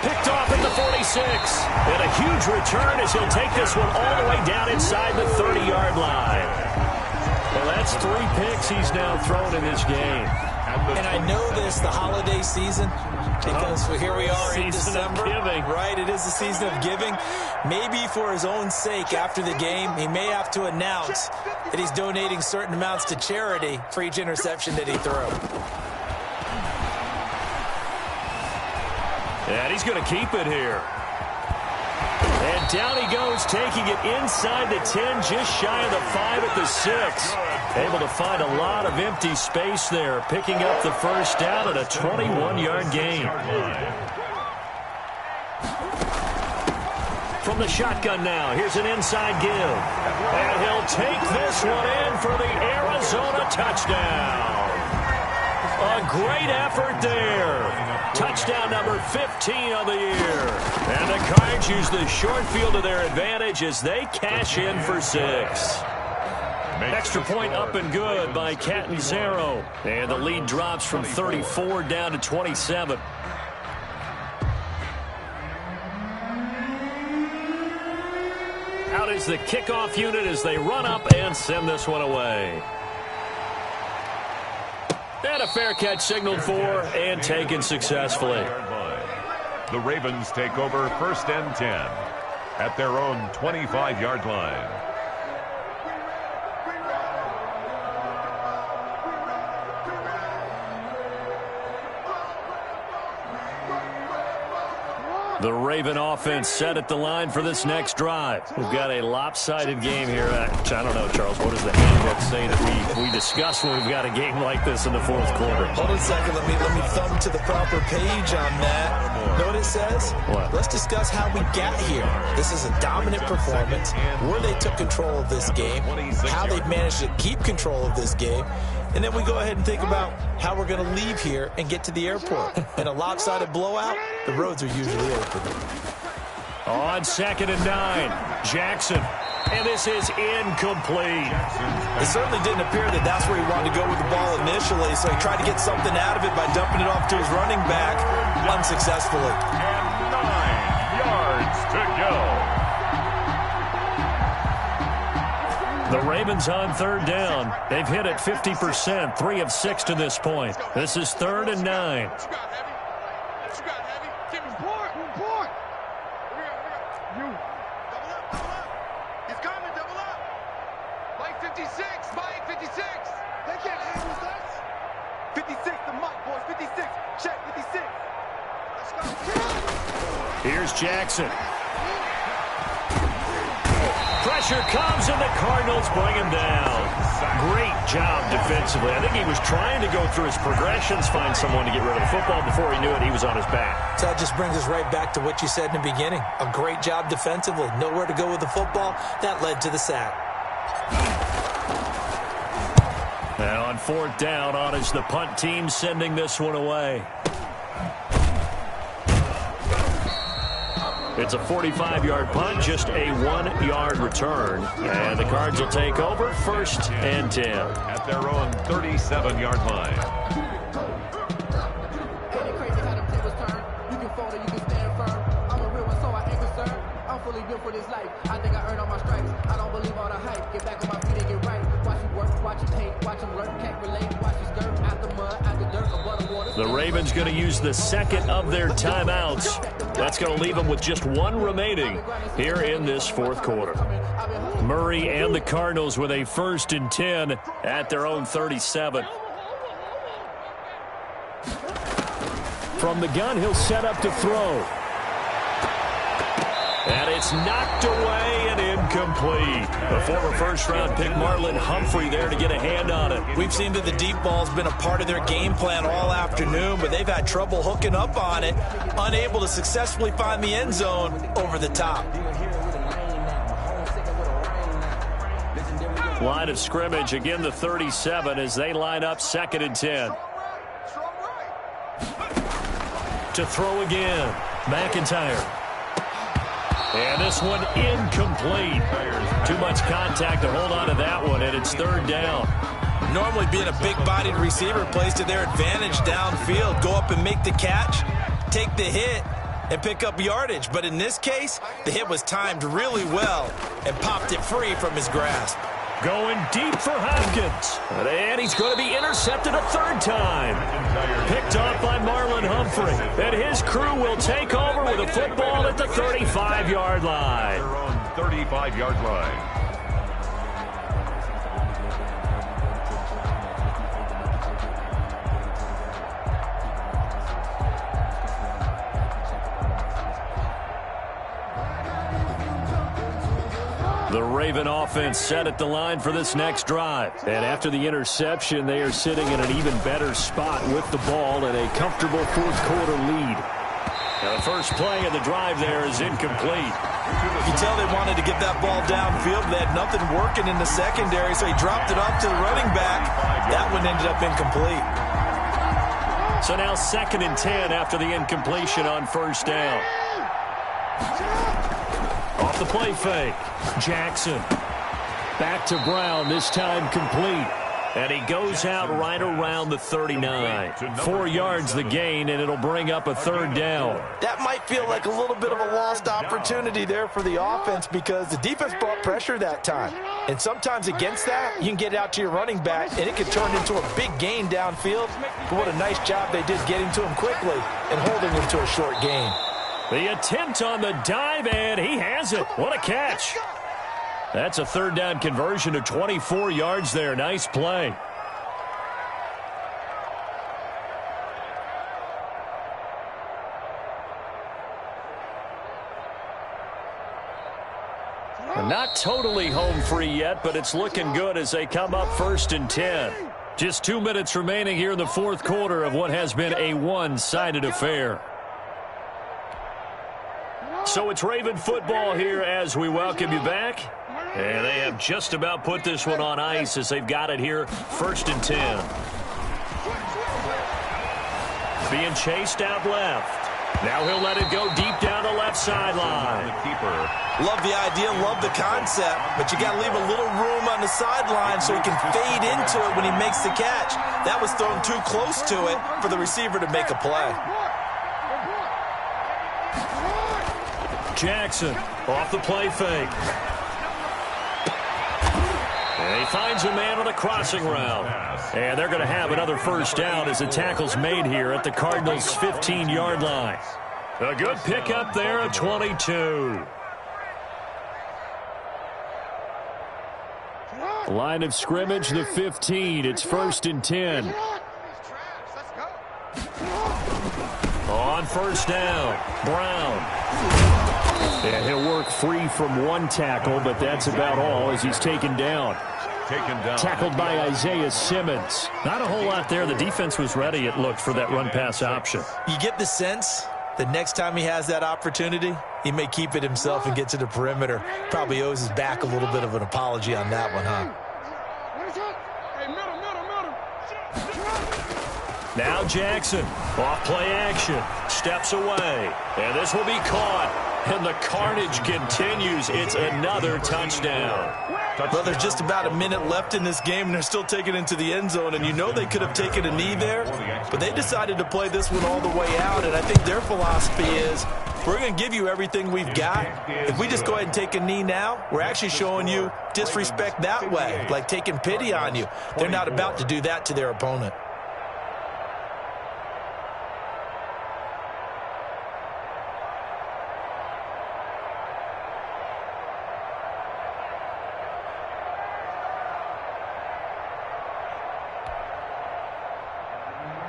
Picked off at the 46. And a huge return as he'll take this one all the way down inside the 30-yard line. Well, that's 3 picks he's now thrown in this game. And I know this, the holiday season, because here we are in December. Right, it is the season of giving. Maybe for his own sake, after the game, he may have to announce that he's donating certain amounts to charity for each interception that he threw. And he's going to keep it here. And down he goes, taking it inside the 10, just shy of the 5 at the 6. Able to find a lot of empty space there, picking up the 1st down at a 21-yard gain. From the shotgun now, here's an inside give. And he'll take this one in for the Arizona touchdown. A great effort there. Touchdown number 15 of the year. And the Cards use the short field to their advantage as they cash in for 6. Extra point up and good by Catanzaro. And the lead drops from 34 down to 27. Out is the kickoff unit as they run up and send this one away. And a fair catch signaled for and taken successfully. The Ravens take over 1st and 10 at their own 25-yard line. The Raven offense set at the line for this next drive. We've got a lopsided game here. I don't know, Charles, what does the handbook say that we discuss when we've got a game like this in the 4th quarter? Hold on a second. Let me thumb to the proper page on that. Know what it says? What? Let's discuss how we got here. This is a dominant performance, where they took control of this game, how they've managed to keep control of this game, and then we go ahead and think about how we're going to leave here and get to the airport. In a lopsided blowout, the roads are usually open. On 2nd and 9, Jackson. And this is incomplete. It certainly didn't appear that that's where he wanted to go with the ball initially, so he tried to get something out of it by dumping it off to his running back unsuccessfully. And 9 yards to go. The Ravens on 3rd down. They've hit it 50%, 3 of 6 to this point. This is 3rd and 9. Double up, double up. He's coming, double up. Mike 56, Mike 56. They can't handle us. 56, the Mike, boys, 56. Check, 56. Let's go. Here's Jackson. Pressure comes, and the Cardinals bring him down. Great job defensively. I think he was trying to go through his progressions, find someone to get rid of the football. Before he knew it, he was on his back. So that just brings us right back to what you said in the beginning. A great job defensively. Nowhere to go with the football. That led to the sack. Now on fourth down, on is the punt team sending this one away. It's a 45-yard punt, just a 1-yard return. And the Cards will take over, 1st and 10. At their own 37-yard line. I'm fully built for this life. I think I earned all my stripes. I don't believe all the hype. Get back on my feet and get right. Watch you work, watch you hate, watch them learn, can't relate. Watch you skirt out the mud, out the dirt, above the water. The Ravens going to use the second of their timeouts. That's going to leave them with just one remaining here in this fourth quarter. Murray and the Cardinals with a 1st and 10 at their own 37. From the gun, he'll set up to throw. And it's knocked away and incomplete. The former first-round pick Marlon Humphrey there to get a hand on it. We've seen that the deep ball's been a part of their game plan all afternoon, but they've had trouble hooking up on it, unable to successfully find the end zone over the top. Line of scrimmage, again the 37 as they line up 2nd and 10. To throw again, McIntyre. And this one incomplete. Too much contact to hold on to that one, and it's 3rd down. Normally being a big-bodied receiver plays to their advantage downfield. Go up and make the catch, take the hit, and pick up yardage. But in this case, the hit was timed really well and popped it free from his grasp. Going deep for Hopkins. And he's going to be intercepted a 3rd time. Picked off by Marlon Humphrey. And his crew will take over with a football at the 35-yard line. Their own 35-yard line. The Raven offense set at the line for this next drive. And after the interception, they are sitting in an even better spot with the ball and a comfortable fourth-quarter lead. Now the first play of the drive there is incomplete. You can tell they wanted to get that ball downfield. They had nothing working in the secondary, so he dropped it off to the running back. That one ended up incomplete. So now 2nd and 10 after the incompletion on 1st down. Off the play fake. Jackson. Back to Brown, this time complete. And he goes out right around the 39. 4 yards the gain, and it'll bring up a 3rd down. That might feel like a little bit of a lost opportunity there for the offense because the defense brought pressure that time. And sometimes against that, you can get it out to your running back, and it can turn into a big gain downfield. But what a nice job they did getting to him quickly and holding him to a short gain. The attempt on the dive, and he has it. What a catch. That's a 3rd down conversion to 24 yards there. Nice play. Not totally home free yet, but it's looking good as they come up 1st and 10. Just 2 minutes remaining here in the fourth quarter of what has been a one-sided affair. So it's Raven football here as we welcome you back. And they have just about put this one on ice as they've got it here, 1st and 10. Being chased out left. Now he'll let it go deep down the left sideline. Love the idea, love the concept, but you got to leave a little room on the sideline so he can fade into it when he makes the catch. That was thrown too close to it for the receiver to make a play. Jackson off the play fake. And he finds a man on a crossing route. And they're going to have another 1st down as the tackle's made here at the Cardinals' 15-yard line. A good pickup there at 22. Line of scrimmage, the 15. It's 1st and 10. On first down, Brown. And he'll work free from one tackle, but that's about all as he's taken down. Tackled by Isaiah Simmons. Not a whole lot there. The defense was ready, it looked, for that run-pass option. You get the sense that next time he has that opportunity, he may keep it himself and get to the perimeter. Probably owes his back a little bit of an apology on that one, huh? Now Jackson, off play action, steps away, and this will be caught, and the carnage continues. It's another touchdown. Well, there's just about a minute left in this game, and they're still taking it into the end zone, and you know they could have taken a knee there, but they decided to play this one all the way out, and I think their philosophy is, we're going to give you everything we've got. If we just go ahead and take a knee now, we're actually showing you disrespect that way, like taking pity on you. They're not about to do that to their opponent.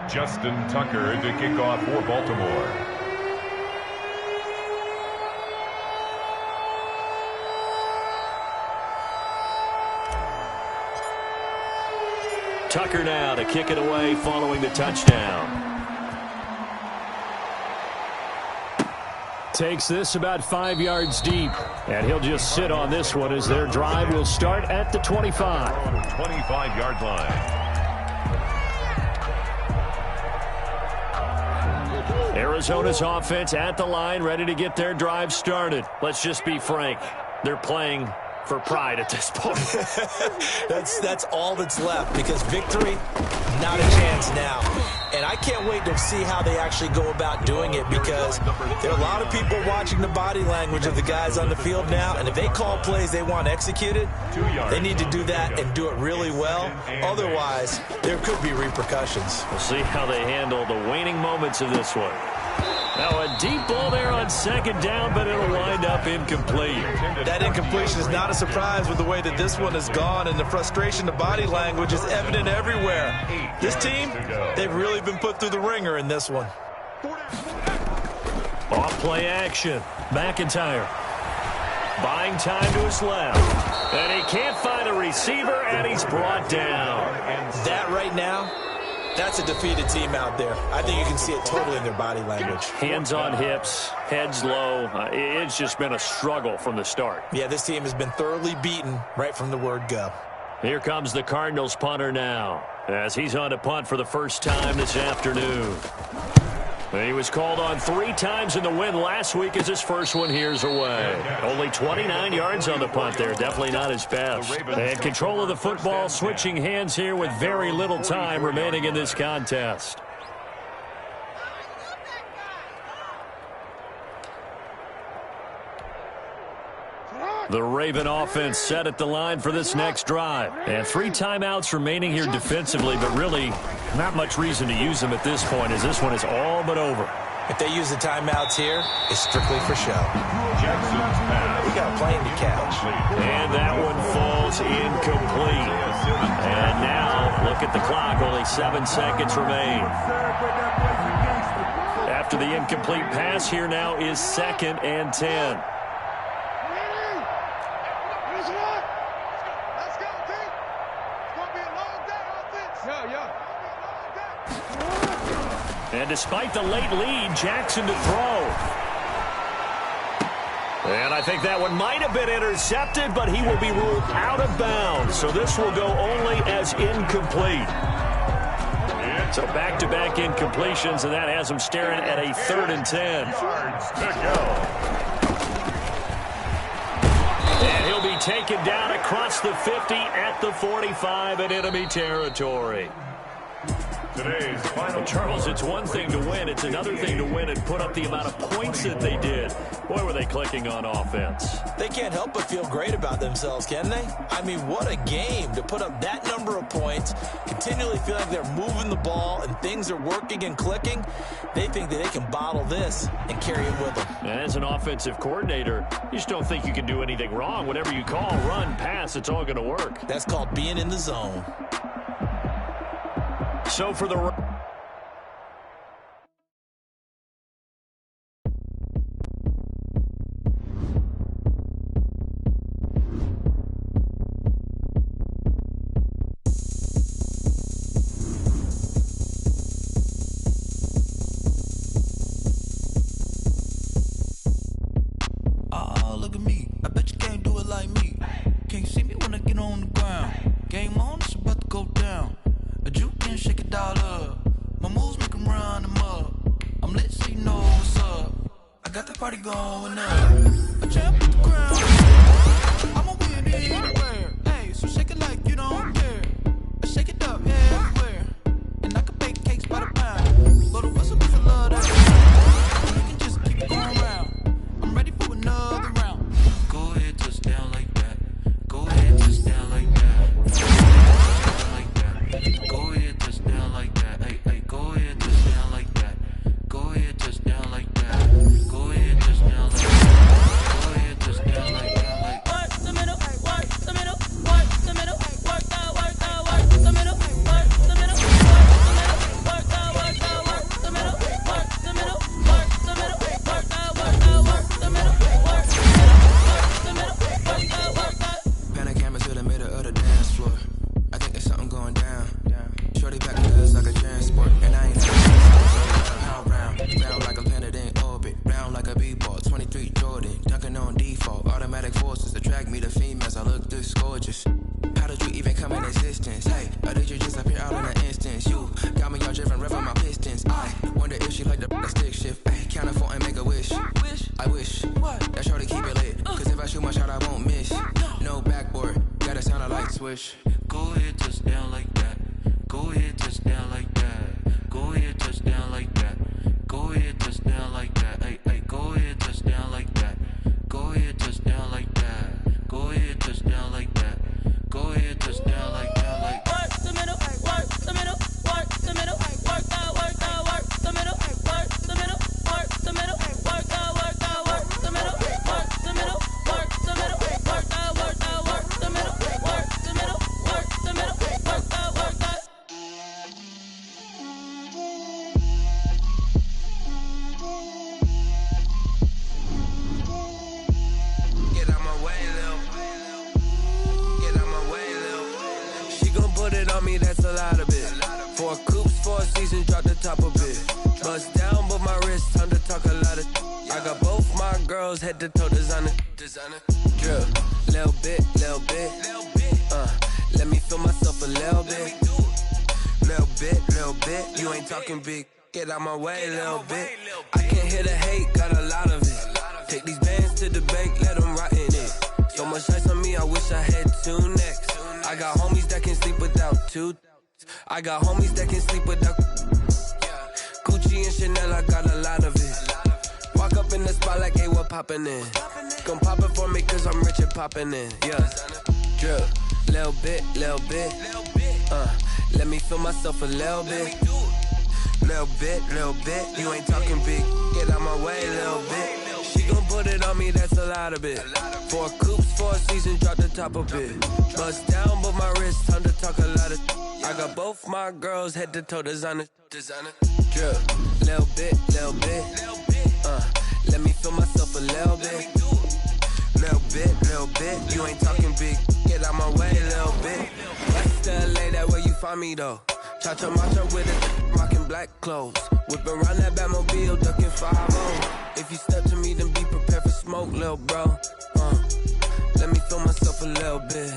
Justin Tucker to kick off for Baltimore. Tucker now to kick it away following the touchdown. Takes this about 5 yards deep, and he'll just sit on this one as their drive will start at the 25. 25-yard line. Arizona's offense at the line, ready to get their drive started. Let's just be frank. They're playing for pride at this point. That's all that's left, because victory, not a chance now. And I can't wait to see how they actually go about doing it, because there are a lot of people watching the body language of the guys on the field now, and if they call plays they want executed, they need to do that and do it really well. Otherwise, there could be repercussions. We'll see how they handle the waning moments of this one. Now a deep ball there on second down, but it'll wind up incomplete. That incompletion is not a surprise with the way that this one has gone, and the frustration, the body language is evident everywhere. This team, they've really been put through the ringer in this one. Off play action. McIntyre buying time to his left. And he can't find a receiver, and he's brought down. That right now, that's a defeated team out there. I think you can see it totally in their body language. Hands on hips, heads low. It's just been a struggle from the start. Yeah, this team has been thoroughly beaten right from the word go. Here comes the Cardinals punter now, as he's on to punt for the first time this afternoon. He was called on 3 times in the win last week as his first one here's away. Only 29 yards on the punt there. Definitely not his best. And control of the football, switching hands here with very little time remaining in this contest. The Raven offense set at the line for this next drive. And 3 timeouts remaining here defensively, but really not much reason to use them at this point, as this one is all but over. If they use the timeouts here, it's strictly for show. Jackson's pass. We got a plane to catch. And that one falls incomplete. And now, look at the clock. Only 7 seconds remain. After the incomplete pass, here now is 2nd and 10. And despite the late lead, Jackson to throw. And I think that one might have been intercepted, but he will be ruled out of bounds. So this will go only as incomplete. So back-to-back incompletions, and that has him staring at a 3rd and 10. Yards to go. And he'll be taken down across the 50 at the 45 in enemy territory. Today's final. Well, Charles, it's one thing to win. It's another thing to win and put up the amount of points that they did. Boy, were they clicking on offense. They can't help but feel great about themselves, can they? I mean, what a game to put up that number of points, continually feel like they're moving the ball and things are working and clicking. They think that they can bottle this and carry it with them. And as an offensive coordinator, you just don't think you can do anything wrong. Whatever you call, run, pass, it's all going to work. That's called being in the zone. So for the... Look at me. I bet you can't do it like me. Can't see me when I get on the ground. Game on, it's about to go down. A juke can shake it all up. My moves make them run them up. I'm lit so you know what's up. I got the party going up. I jump at the ground. I'm a win anywhere. Hey, so shake it like you don't care. I shake it up everywhere. And I can bake cakes by the pound. But the whistle is a love that. You can just keep it going round. I'm ready for another round. Go ahead, touch down like that. Go ahead, touch down like that. Go ahead, touch down like that. Hey, hey, go ahead, touch down like that. Go ahead, touch down like that. Go ahead, touch down like that. Go ahead, touch down like that. Like work the middle, work the middle, work the middle, work the middle, work the middle, work the middle, work the middle, work the middle, work the middle, work the middle, work the middle, work the middle, work the middle, work the. Pan a camera to the middle of the dance floor. I think there's something going down. Shorty back cause like a transport. And I ain't how round like a planet in orbit. Round like a b-ball, 23 Jordan. Dunking on default. Automatic forces attract me to females. I look this gorgeous. How did you even come in existence? Hey, or did you just appear out in an instance? You got me all driven, revving my pistons. I wonder if she like the stick shift. Hey, count it for and make a wish. I wish that shorty keep it lit. Cause if I shoot my shot, I won't miss. No backboard, gotta sound a light switch. Go ahead, touch down like that. Go ahead, touch down like that. Go ahead, touch down like that. Go ahead, touch down like that. Hey, hey, go ahead, touch down like that. Go ahead, touch down like that. Go ahead, touch down like that. Go ahead, touch down like that. Like work the middle, work the middle, work the middle, work the middle, work the middle, work the middle, work the middle, work the middle, work the middle, work the middle, work the middle, work the middle, work the middle, work the middle, work the middle, work the. Get out my way, Lil. Get out my way, Lil. She gon' put it on me, that's a lot of it. 4 coops, 4 seasons, drop the top of it. Bust down, but my wrist, time to talk a lot of. I got both my girls head to toe designer. Drip, little bit, little bit. Let me feel myself a little bit. Little bit, you ain't talking big. Get out my way, little bit. I can't hear the hate, got a lot of it. Take these bands to the bank, let them rot in it. So much ice on me, I wish I had 2 necks. I got homies that can sleep without 2. I got homies that can sleep without Gucci and Chanel, I got a lot of it. Walk up in the spot like, hey, what poppin' in? Gon' pop it for me cause I'm rich and poppin' in. Yeah, drip, little bit, little bit. Let me feel myself a little bit. Little bit, you ain't talking big. Get out my way, little bit. She gon' put it on me, that's a lot of it. 4 coops, 4 seasons, drop the top of it. Bust down, but my wrist, time to talk a lot of. I got both my girls head to toe designer. Drip, little bit. Let me feel myself a little bit. Little bit, you ain't talking big. Get out my way, little bit. West LA, that where you find me though. Cha-cha matcha with it, rockin' black clothes. Whip around that Batmobile, duckin' 5-0. If you step to me, then be prepared for smoke, lil' bro. Let me feel myself a little bit.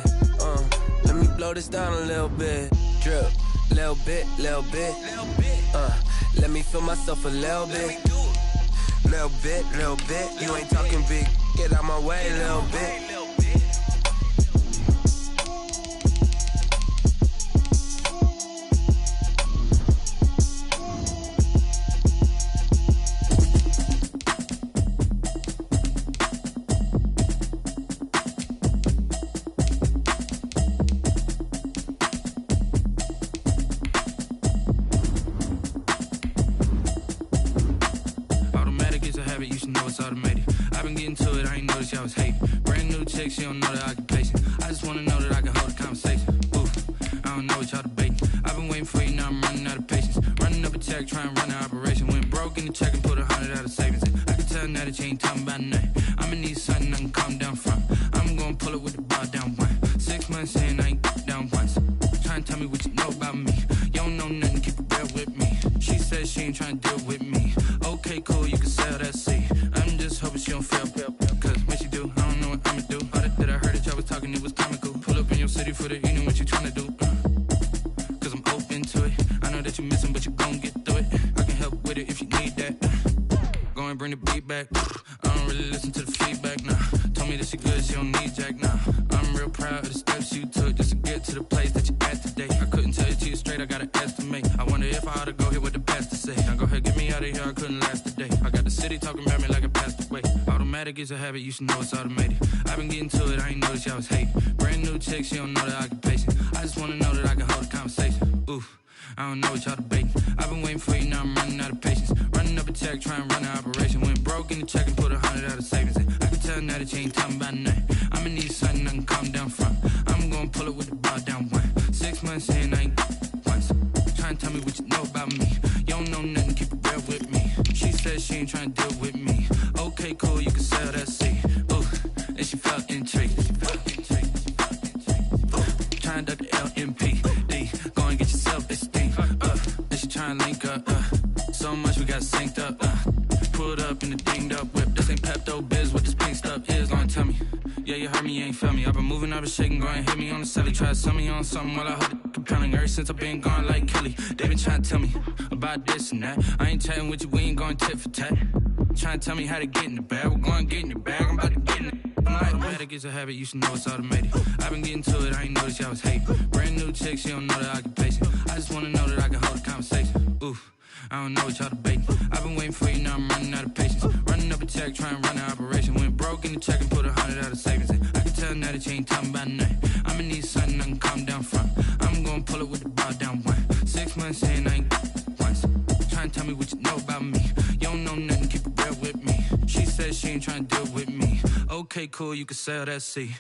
Let me blow this down a little bit. Drip, little bit. Let me feel myself a little bit. Little bit, you ain't talking big. Get out my way, little bit. into it, I ain't noticed y'all was hating. Brand new chick, she don't know the occupation. I just wanna know that I can hold a conversation. Oof, I don't know what y'all debating. I've been waiting for you, now I'm running out of patience. Running up a check, trying to run an operation. Went broke in the check and put 100 out of savings in. I can tell now that you ain't talking about nothing. I'ma need something I can calm down from. I'm gonna pull it with the bar down one. 6 months in, I ain't down once. Trying to tell me what you know about me. You don't know nothing, keep it real with me. She said she ain't trying to deal with me. Okay, cool, you can sell that seat. I'm just hoping she don't fail. Cause when she do, I don't know what I'ma do. All that I heard that y'all was talking, it was comical. Pull up in your city for the evening, what you trying to do? Cause I'm open to it. I know that you missing, but you gon' get through it. I can help with it if you need that. Go and bring the beat back. I don't really listen to the feedback, nah. Told me that she good, she don't need Jack, nah. I'm real proud of the steps you took just to get to the place that you at today. I couldn't tell it to you straight, I gotta estimate. I wonder if I ought to go here with the pastor say. Now go ahead, get me out of here, I couldn't last a day. I got the city talking about me like I passed away. Automatic is a habit, you should know it's automated. I've been getting to it, I ain't noticed y'all was hating. Brand new chick, she don't know the occupation. I just wanna know that I can hold a conversation. Oof, I don't know what y'all debating. I've been waiting for you, now I'm running out of patience. Running up a check, trying to run an operation. Went broke in the check and put 100 out of savings in. I can tell now that you ain't talking about nothing. I'ma need something I can calm down from. I'm gonna pull it with the bar down one. 6 months in, I ain't once. Trying to tell me what you know about me. You don't know nothing, keep it real with me. She said she ain't trying to deal with me. Okay, cool, you can sell that seat. Ooh, and she felt intrigued. Trying to duck the LMPD. Go and get your self-esteem. And she trying to link up. So much we got synced up. Pulled up in the dinged up whip. This ain't Pepto-Biz, what this pink stuff is. Gonna tell me. Yeah, you heard me, you ain't felt me. I've been moving, I've been shaking, go and hit me on the celly. Try to sell me on something while I hold it compelling. Ever since I've been gone like Kelly, they been trying to tell me about this and that. I ain't chatting with you, we ain't going tit for tat. Trying to tell me how to get in the bag. We're going to get in your bag, I'm about to get in it. I'm like, automatic is a habit, you should know it's automated. I've been getting to it, I ain't noticed y'all was hating. Brand new chick, she don't know the occupation. I just wanna know that I can hold a conversation. Oof, I don't know what y'all debating. I've been waiting for you, now I'm running out of patience. Running up a check, trying to run an operation. Went broke in the check and put 100 out of savings in. I can tell now that you ain't talking about nothing. I'ma need something I can calm down from. I'm gonna pull it with the bar down one. 6 months in, I ain't once. Trying to tell me what you know about me. You don't know nothing, keep it real with me. She said she ain't trying to deal with me. Okay, cool, you can sell that seat.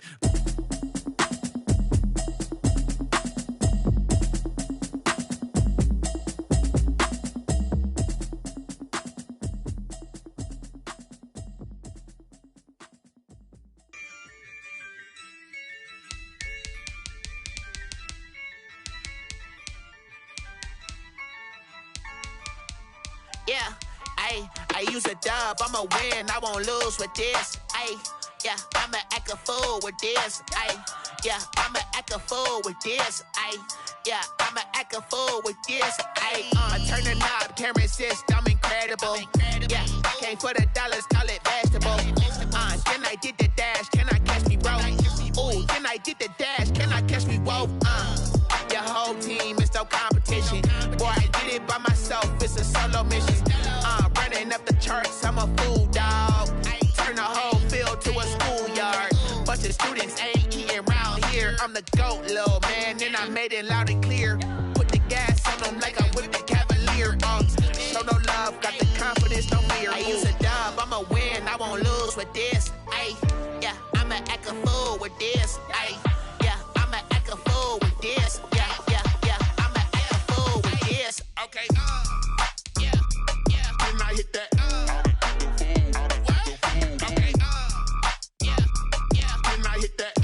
Yeah, I use a dub, I'ma win, I won't lose with this. Yeah, I'ma act a fool with this. Yeah, I'ma act a fool with this. Yeah, I'ma act a fool with this. I turn the knob, camera assist, I'm incredible. Yeah, came for the dollars, call it vegetable. Then I did the dash, can I catch me, bro? Ooh, then I did the dash, can I catch me, whoa? Your whole team is no competition. Boy, I did it by myself, it's a solo mission. Running up the charts, I'm a fool, dog. Turn the whole field to a schoolyard. Bunch of students ain't eating round here. I'm the GOAT, little man, and I made it loud and clear. Put the gas on them like I'm with the Cavalier. Show no love, got the confidence, no fear. I use a dub, I'ma win, I won't lose with this. Yeah, I'ma act a fool with this. Yeah, I'ma act a fool with this. Yeah, I'ma act a fool with this. Okay, yeah, then I hit that. Okay, yeah, then I hit that.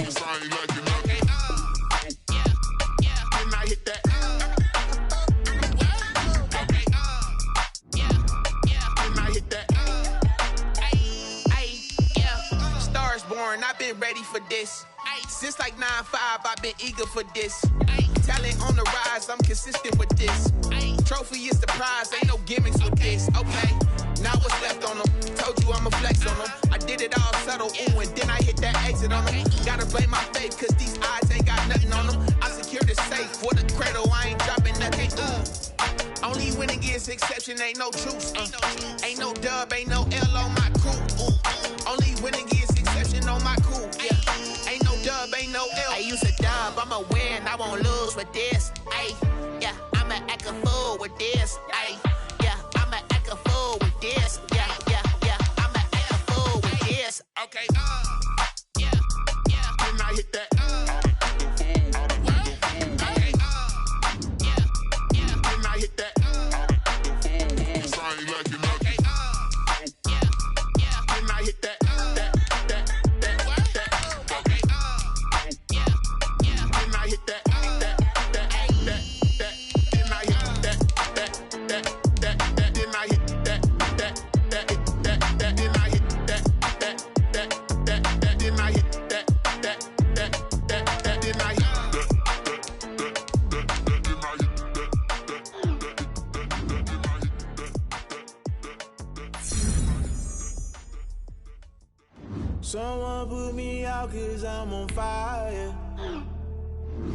Cause I ain't like it. Okay, yeah, then I hit that. Okay, yeah, then I hit that. Yeah, stars born, I've been ready for this. Since like 9-5, I've been eager for this. Talent on the rise, I'm consistent with this. Trophy is the prize, ain't no gimmicks with this. Okay, now what's left on them? Told you I'ma flex on them. I did it all subtle, ooh, and then I hit that exit on them. Gotta blame my faith, cause these eyes ain't got nothing on them. I secured the safe for the cradle, I ain't dropping nothing. Only winning is exception, ain't no truce. Ain't no dub, ain't no L on my crew. Only winning is exception on my crew. Yeah, ain't no dub, ain't no L. I use a dub, I'ma win, I won't lose with this. Yeah, I'ma act a fool with this. Yeah, I'ma act a fool with this. Yeah, I'ma act Okay, yeah, yeah. Then I hit that. Okay, yeah, yeah. Then I hit that. Okay, yeah, yeah. Then I hit that. Okay, yeah, yeah. Then I hit that. Someone put me out 'cause I'm on fire.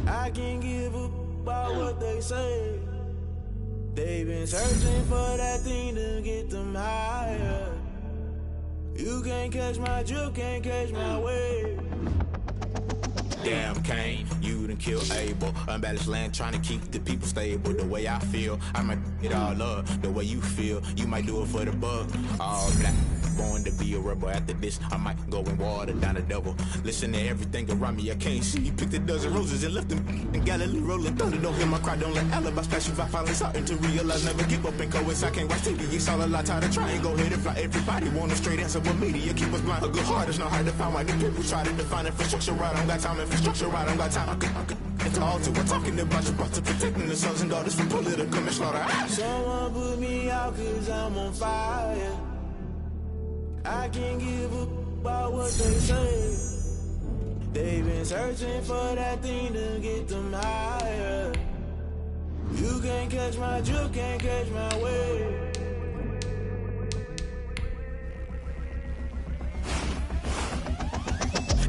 I can't give up about what they say. They've been searching for that thing to get them higher. You can't catch my drift, can't catch my wave. Damn, Kane, you done killed Abel. Unbalanced land, trying to keep the people stable. The way I feel, I might it all up. The way you feel, you might do it for the buck. All black, born to be a rebel. After this, I might go and water down the devil. Listen to everything around me, I can't see. Picked a dozen roses and left them in Galilee rolling thunder. Don't hear my cry, don't let alibis pass you by. Finally starting to realize, never give up and coincide. Can't watch TV, it's all a lot. Tired of trying, go ahead and fly. Everybody want a straight answer, but media keep us blind. A good heart is not hard to find. Why the people try to define infrastructure right? I don't got time, infrastructure right, I don't got time. I could into altar. We're talking about your brother, protecting the sons and daughters from political manslaughter. Someone put me out 'cause I'm on fire. I can't give up about what they say. They've been searching for that thing to get them higher. You can't catch my drift, can't catch my wave.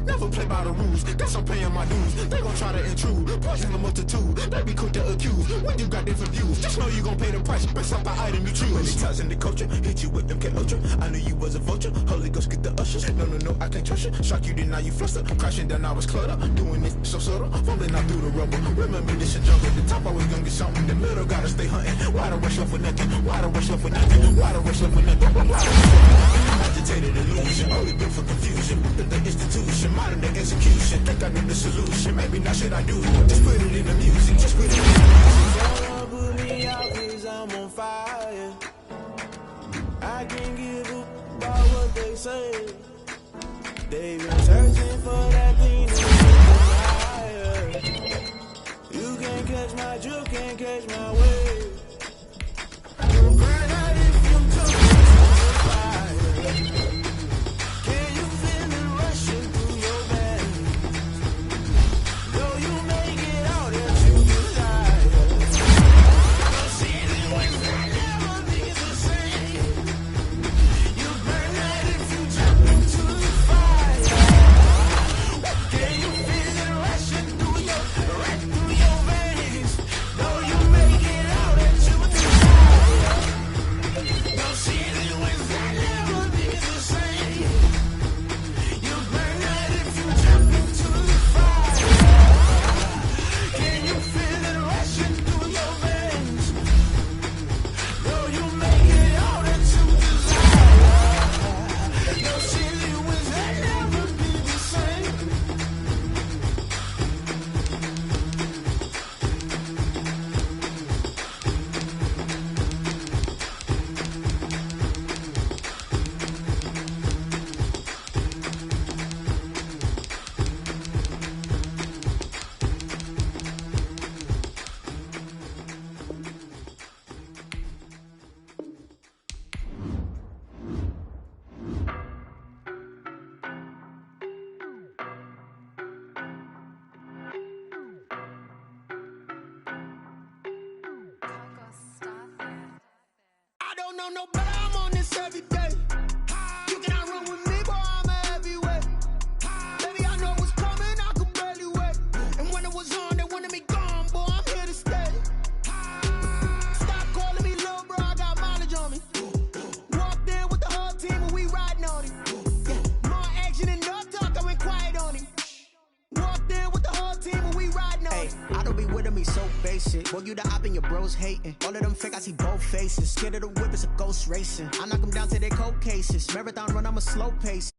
Never play by the rules, that's I'm paying my dues. They gon' try to intrude, poison the multitude. They be quick to accuse when you got different views. Just know you gon' pay the price based off the item you choose. Many times in the culture, hit you with them Ultra. I knew you was a vulture, Holy Ghost get the ushers. No, I can't trust you. Shock you, then now you fluster. Crashing down, I was cluttered. Doing this so subtle, falling out through the rubble. Remember this a jungle, the top I was gonna get something. The middle gotta stay hunting. Why the rush left for nothing? Why the rush left for nothing? Why the rush left for nothing? Why the rush left for nothing? Agitated illusion, only built for confusion. The institution, modern day execution. Think I knew the solution. Maybe now should I do? Just put it in the music. Just put it in the music. Someone put me out 'cause I'm on fire. I can't give up about what they say. They've been searching for that thing to get them higher. You can't catch my drift, can't catch my wave. You'll burn out if you took me to the fire. Can you feel it rushing through your veins? Though you make it out if you desire. Your ceiling was never be the same. You burn out if you jump into the fire. Can you feel it rushing through your veins? Though you make it out if you desire. Your ceiling was never be the same. You burn out if you jump into the fire. Can you feel it rushing through your veins? Though you make it out that you desire. Your ceiling was never be the same. I don't know no better, I'm on this every day. You cannot run with me, boy, I'm a heavyweight. Baby, I know what's coming, I could barely wait. And when it was on, they wanted me gone, boy, I'm here to stay. Stop calling me little bro, I got mileage on me. Walked in with the whole team and we riding on it. More action and no talk, I went quiet on him. Walked in with the whole team and we riding on it. I don't be with him, he's so basic. Boy, you the op and your bros hating. All of them fake, I see both faces. Scared of the whip, it's a ghost racing. I knock them down to their cold cases. Marathon run, I'm a slow pace.